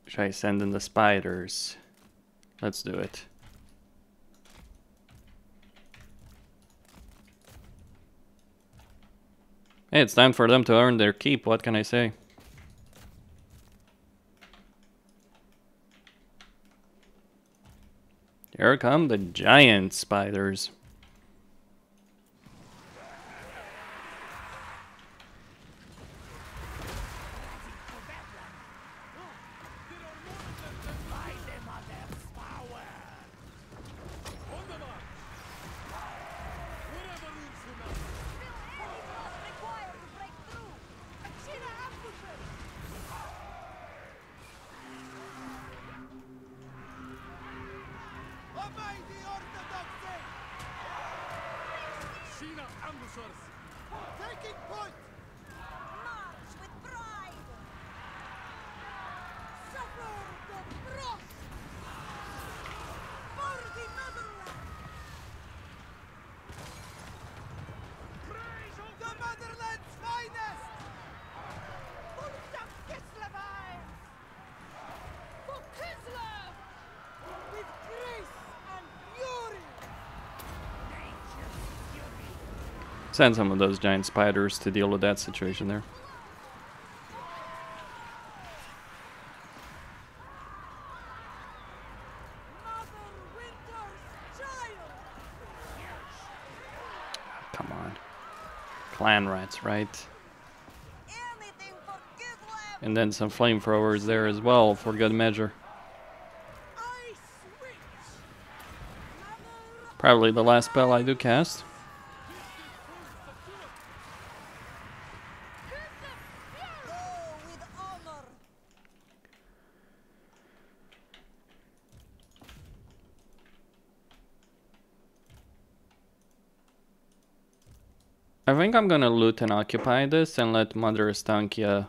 Should I send in the spiders? Let's do it. Hey, it's time for them to earn their keep, what can I say? Here come the giant spiders. Send some of those giant spiders to deal with that situation there. Come on. Clan rats, right? And then some flamethrowers there as well, for good measure. Probably the last spell I do cast. I think I'm gonna loot and occupy this and let Mother Ostankya.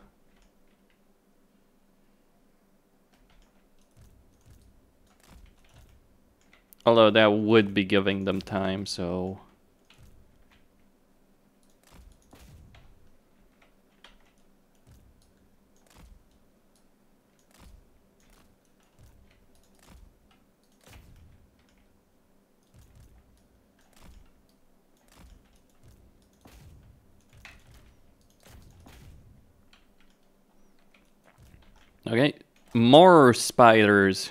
Although that would be giving them time, so. Okay, more spiders.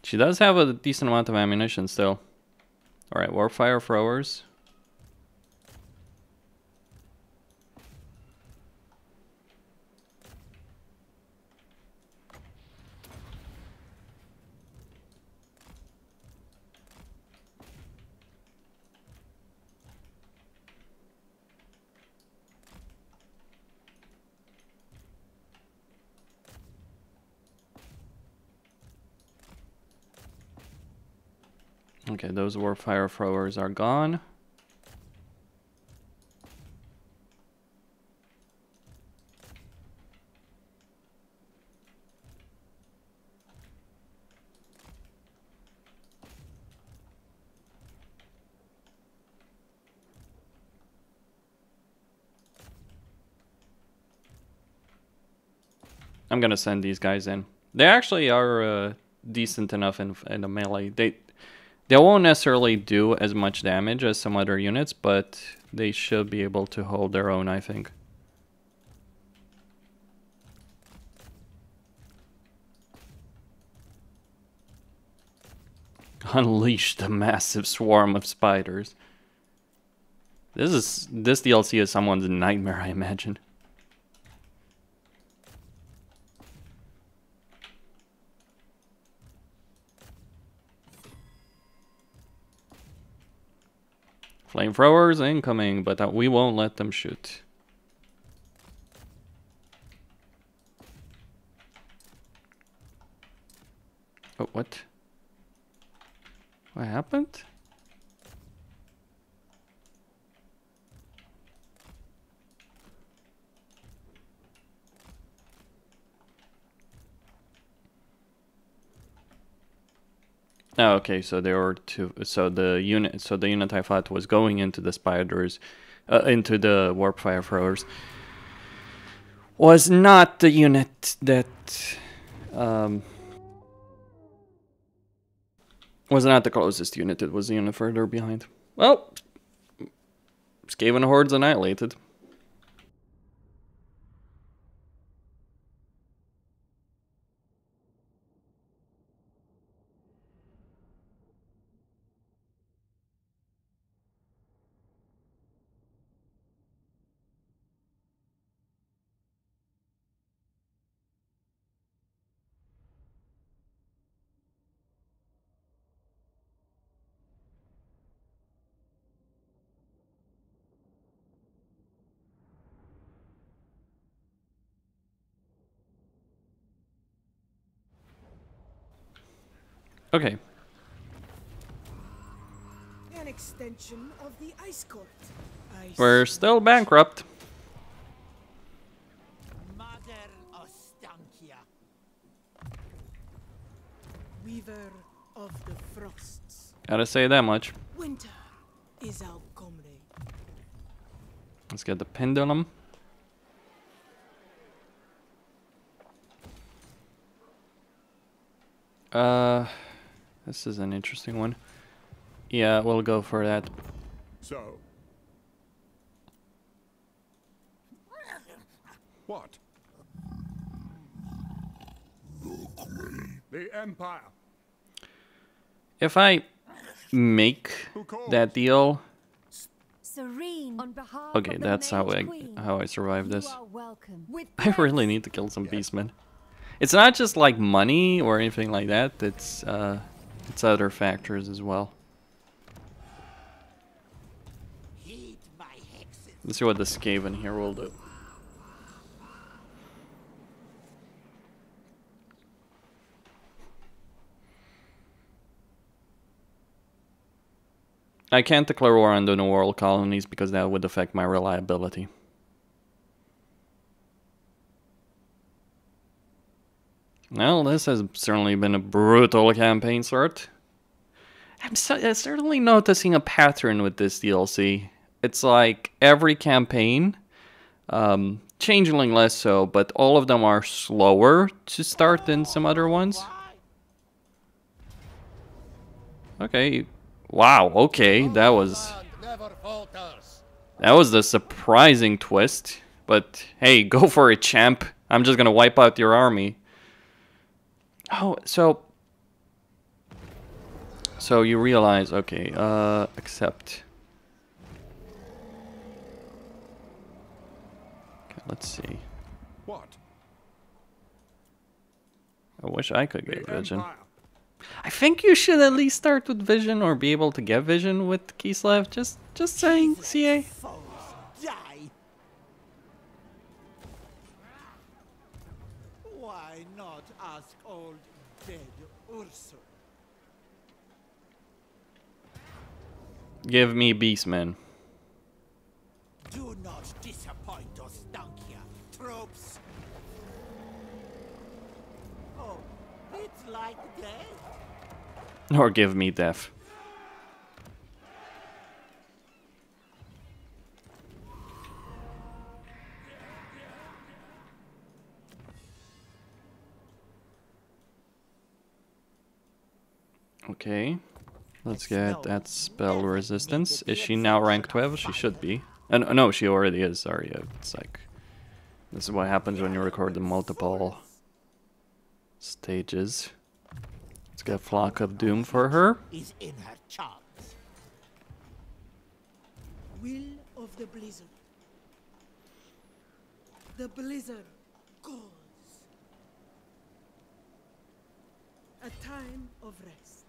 She does have a decent amount of ammunition still. Alright, warfire throwers. Okay, those warfire throwers are gone. I'm gonna send these guys in. They actually are decent enough in the melee. They won't necessarily do as much damage as some other units, but they should be able to hold their own, I think. Unleash the massive swarm of spiders. This DLC is someone's nightmare, I imagine. Flamethrowers incoming, but we won't let them shoot. Oh, what? What happened? Oh, okay, so there were two. So the unit I thought was going into the spiders, into the warp fire throwers, was not the unit that was not the closest unit. It was the unit further behind. Well, Skaven hordes annihilated. Okay. An extension of the ice court. We're still bankrupt. Mother Ostankya. Weaver of the frosts. Gotta say that much. Winter is our comrade. Let's get the pendulum. This is an interesting one. Yeah, we'll go for that. So. What? The Empire. If I make that deal, Serene, on behalf okay, of the that's how Mage I survive this. You are welcome. With I really need to kill some beastmen. It's not just like money or anything like that. It's other factors as well. Let's see what the Skaven here will do. I can't declare war on the New World colonies because that would affect my reliability. Well, this has certainly been a brutal campaign start. I'm certainly noticing a pattern with this DLC. It's like every campaign, Changeling less so, but all of them are slower to start than some other ones. Okay. Wow, okay, that was the surprising twist. But hey, go for it, champ. I'm just gonna wipe out your army. Oh, so you realize, okay, accept. Okay, let's see. What? I wish I could get vision. I think you should at least start with vision or be able to get vision with Kislev. Just saying, CA. Why not ask old dead Ursul? Give me beastmen. Do not disappoint Ostankya, troops. Oh, it's like death. Or give me death. Okay, let's get that spell resistance. Is she now rank 12? She should be. No, she already is. Sorry, it's like this is what happens when you record the multiple stages. Let's get Flock of Doom for her. Is in her charms. Will of the blizzard. The blizzard calls. A time of rest.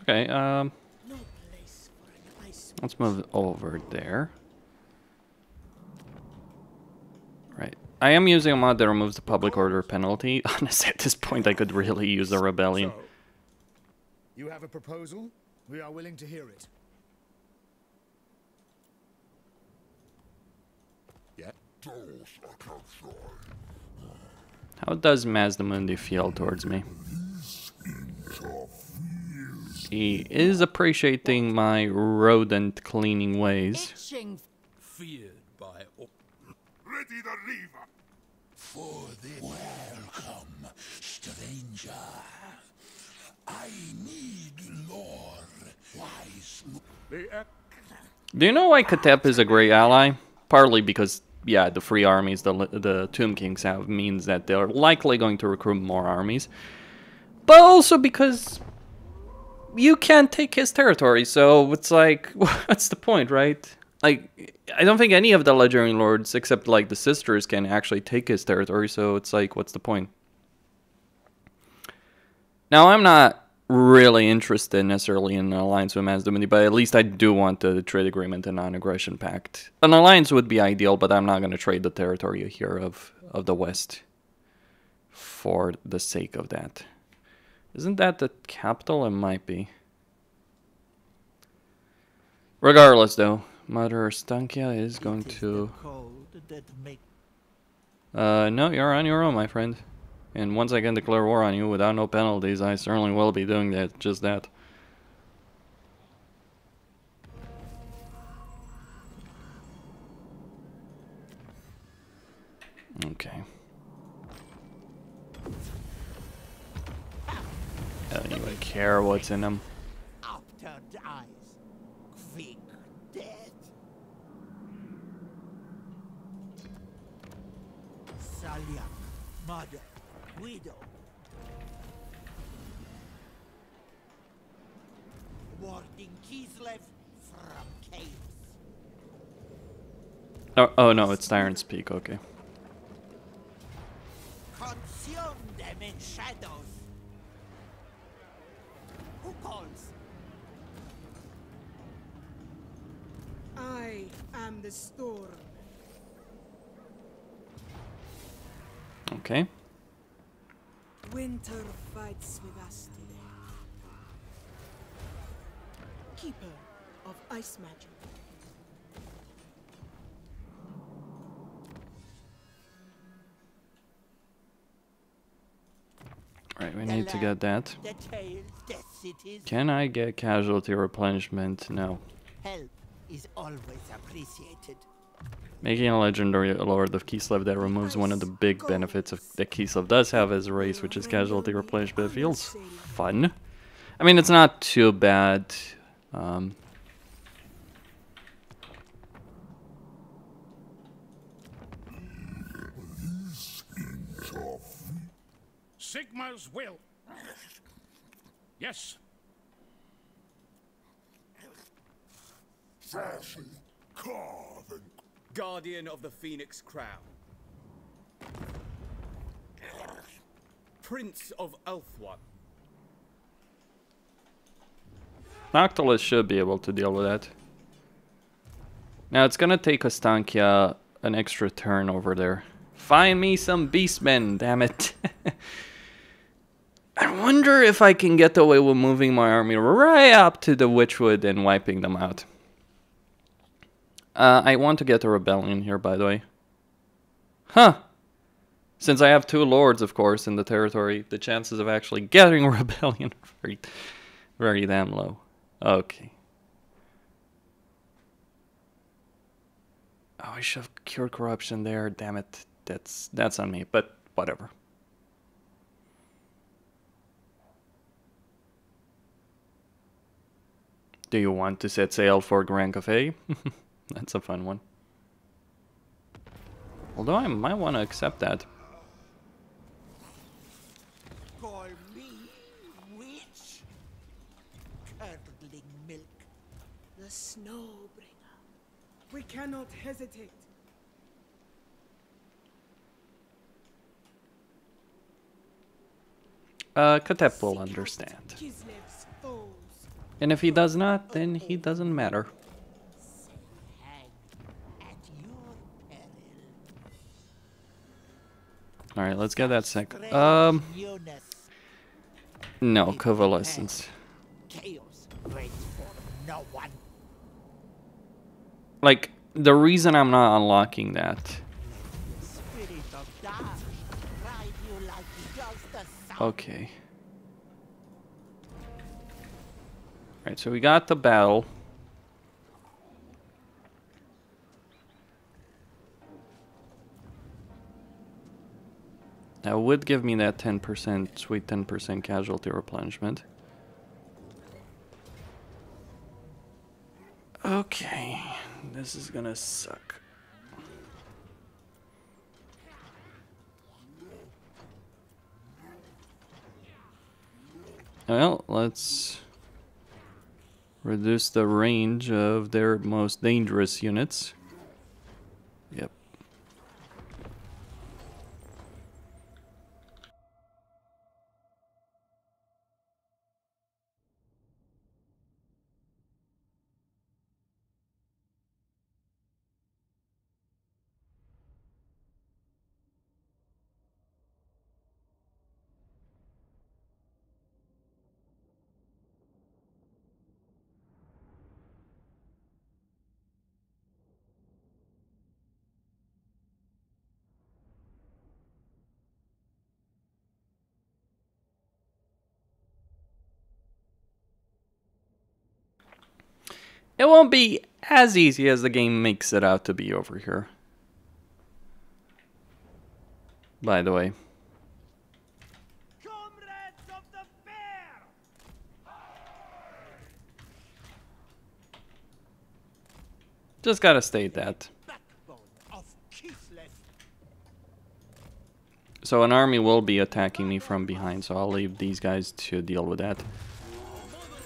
Okay, No place for an ice. let's move over there. Right. I am using a mod that removes the public order penalty. Honestly, at this point, I could really use a rebellion. So, you have a proposal? We are willing to hear it. Yeah. How does Mazdamundi feel towards me? He is appreciating my rodent cleaning ways. Feared by all. Ready the lever. For the welcome, stranger. I need lore. Wise. Do you know why Katep is a great ally? Partly because, yeah, the free armies the Tomb Kings have means that they're likely going to recruit more armies. But also because you can't take his territory, so it's like, what's the point, right? Like, I don't think any of the Legendary Lords, except like the Sisters, can actually take his territory, so it's like, what's the point? Now, I'm not really interested necessarily in an alliance with Mazdamundi, but at least I do want the trade agreement and non-aggression pact. An alliance would be ideal, but I'm not going to trade the territory here of the West for the sake of that. Isn't that the capital? It might be. Regardless, though, Mother Ostankya is going to... no, you're on your own, my friend. And once I can declare war on you without no penalties, I certainly will be doing that, just that. Okay. I don't even care what's in them. Upturned eyes. Quick death. Salia, mother, widow. Warding Kislev from chaos. Oh no, it's Tyrant's Peak, okay. Consume them in shadows. Who calls? I am the storm. Okay. Winter fights with us today. Keeper of ice magic. Right, we need to get that. The tales, the cities. Can I get casualty replenishment? No. Help is always appreciated. Making a legendary Lord of Kislev that removes one of the big benefits that Kislev does have as a race, which is casualty replenishment. It feels fun. I mean, it's not too bad. Sigma's will. Yes. Fashion, carve, and Guardian of the Phoenix Crown. Prince of Elfwan. Noctilus should be able to deal with that. Now, it's gonna take Ostankya an extra turn over there. Find me some beastmen, damn it. I wonder if I can get away with moving my army right up to the Witchwood and wiping them out. I want to get a rebellion here, by the way. Huh. Since I have 2 lords, of course, in the territory, the chances of actually getting a rebellion are very, very damn low. Okay. Oh, I should have cured corruption there. Damn it. That's on me, but whatever. Do you want to set sail for Grand Cafe? That's a fun one. Although I might want to accept that. Call me witch. Curdling the Snowbringer. We cannot hesitate. Katep will understand. Kislev's foes. And if he does not, then he doesn't matter. Alright, let's get that sec. No, convalescence. Like, the reason I'm not unlocking that. Okay. Alright, so we got the battle. That would give me that 10%, sweet 10% casualty replenishment. Okay, this is gonna suck. Well, let's reduce the range of their most dangerous units. Yep. It won't be as easy as the game makes it out to be over here. By the way. Comrades of the bear! Just gotta state that. So an army will be attacking me from behind, so I'll leave these guys to deal with that.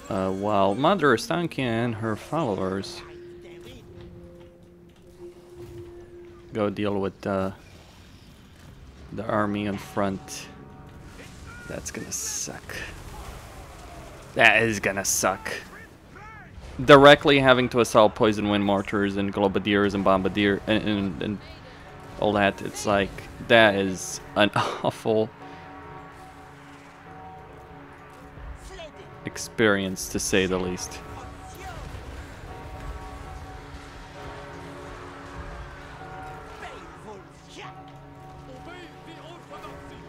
While Mother Ostankya and her followers go deal with the army in front. That's gonna suck. That is gonna suck. Directly having to assault poison wind mortars and globadiers and bombardier and all that, it's like, that is an awful experience, to say the least.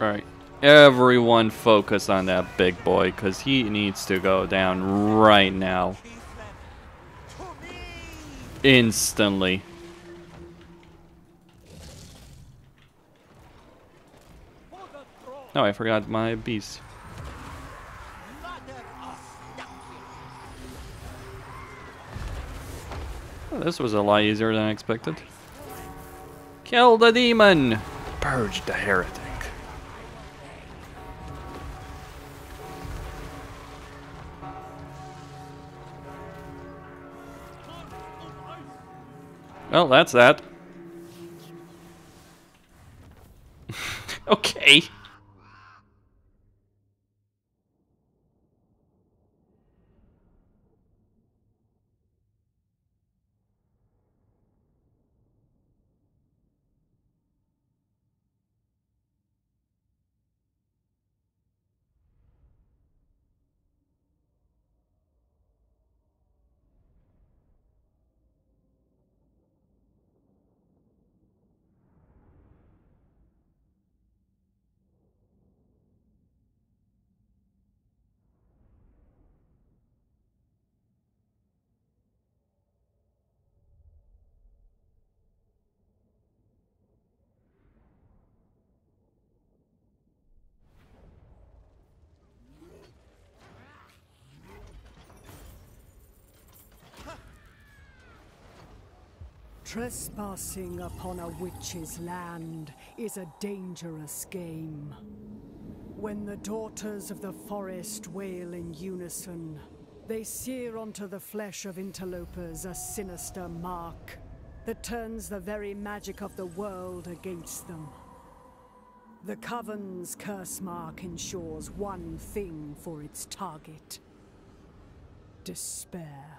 Alright, everyone focus on that big boy, because he needs to go down right now. Instantly. Oh, I forgot my beast. Oh, this was a lot easier than I expected. Kill the demon! Purge the heretic. Well, that's that. Okay. Trespassing upon a witch's land is a dangerous game. When the daughters of the forest wail in unison, They sear onto the flesh of interlopers a sinister mark that turns the very magic of the world against them. The Coven's curse mark ensures one thing for its target: despair.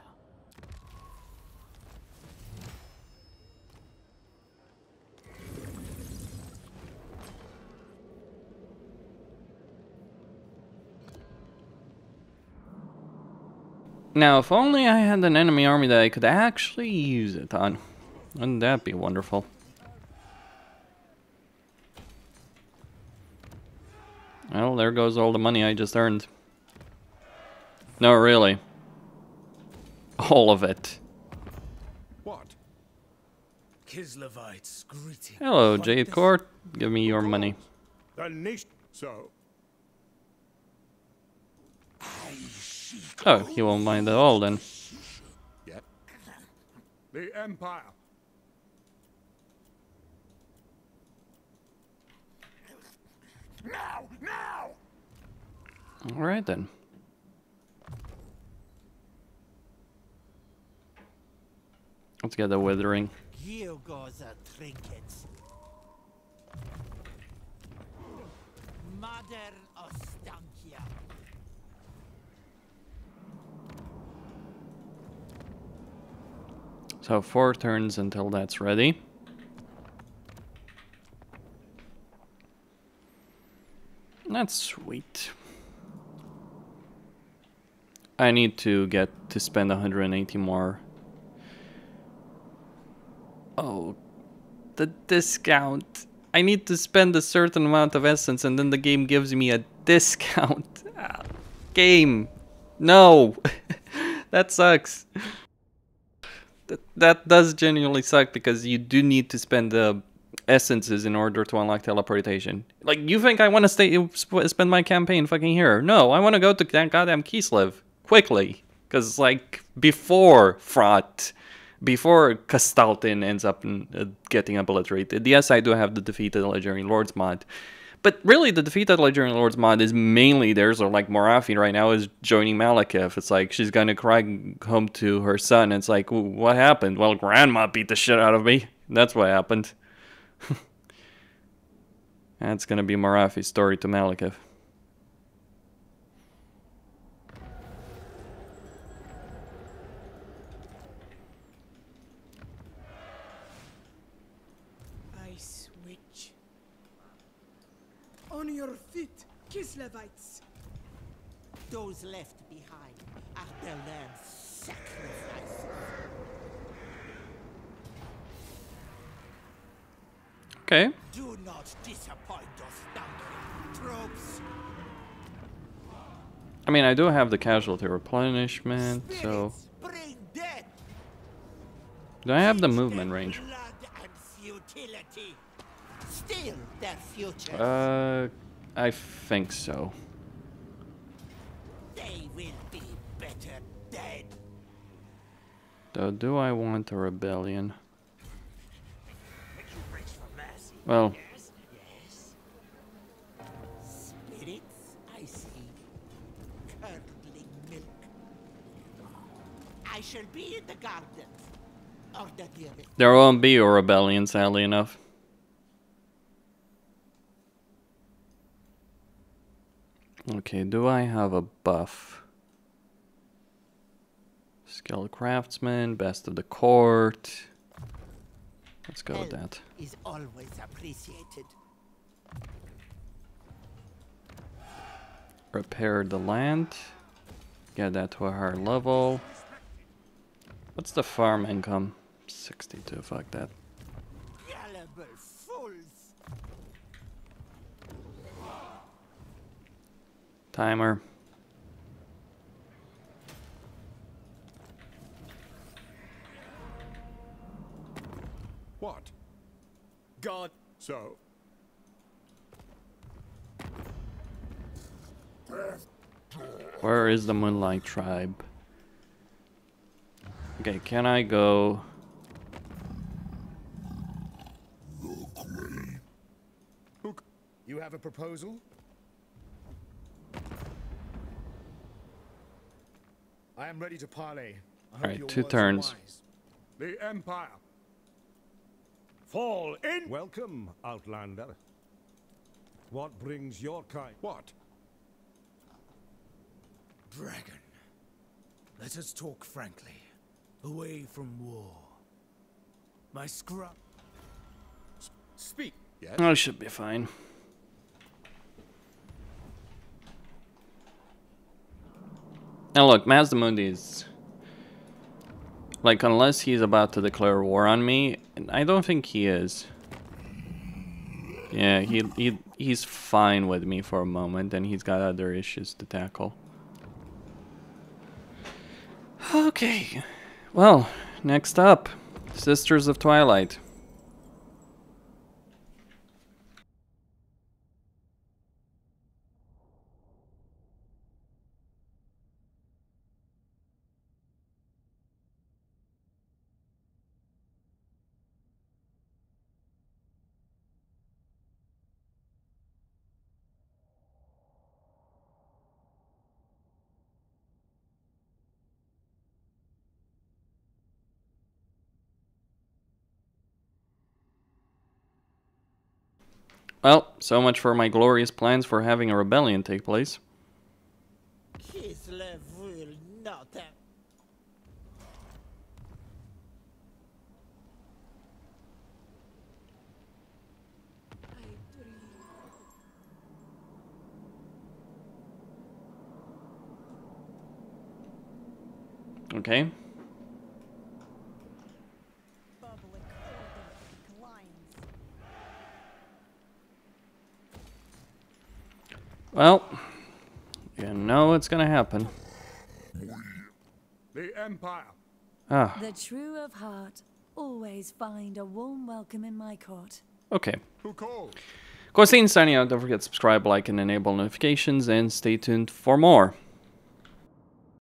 Now, if only I had an enemy army that I could actually use it on. Wouldn't that be wonderful? Well, there goes all the money I just earned. No, really. All of it. What? Kislevites, greeting. Hello, Jade Court. Give me your money. The nation. So. Oh, he won't mind at all then. Yep. The Empire. Now! Now! Alright then. Let's get the withering. Here goes the trinkets. Modern Ostankya. So 4 turns until that's ready. That's sweet. I need to get to spend 180 more. Oh, the discount. I need to spend a certain amount of essence and then the game gives me a discount. Game. No. That sucks. That does genuinely suck because you do need to spend the essences in order to unlock teleportation. Like, you think I want to spend my campaign fucking here? No, I want to go to that goddamn Kislev quickly. Because, like, before Fraught, before Kastaltin ends up getting obliterated. Yes, I do have the Defeated Legendary Lords mod. But really, the Defeated Legendary Lords mod is mainly there. So, like, Morathi right now is joining Malekith. It's like, she's gonna cry home to her son. It's like, what happened? Well, Grandma beat the shit out of me. That's what happened. That's gonna be Morathi's story to Malekith. On your feet, Kislevites. Those left behind are their lamb's sacrifices. Okay. Do not disappoint us, troops. I mean, I do have the casualty replenishment, so... Bring death. Do I have the movement range? Blood and futility. Steal their future. I think so. They will be better dead. So, do I want a rebellion? Well... Spirits, I see. Curdling milk. I shall be in the gardens. Or the dearest. There won't be a rebellion, sadly enough. Okay, do I have a buff? Skilled craftsman, best of the court. Let's go with that. Is always appreciated. Repair the land. Get that to a higher level. What's the farm income? 62, fuck that. Gullible fools. Timer. What? God. So. Where is the Moonlight Tribe? Okay, can I go? You have a proposal? I am ready to parley. Alright, 2 turns. The Empire. Fall in. Welcome, Outlander. What brings your kind? What? Dragon. Let us talk frankly. Away from war. My scrub. Speak. Yes. Oh, should be fine. Now look, Mazdamundi is... like, unless he's about to declare war on me, and I don't think he is. Yeah, he's fine with me for a moment, and he's got other issues to tackle. Okay. Well, next up, Sisters of Twilight. Well, so much for my glorious plans for having a rebellion take place. Kislev will not have... Okay. Well, you know it's gonna happen. The Empire. Ah. The true of heart always find a warm welcome in my court. Okay. Who called? Of course, signing out. Don't forget to subscribe, like, and enable notifications, and stay tuned for more.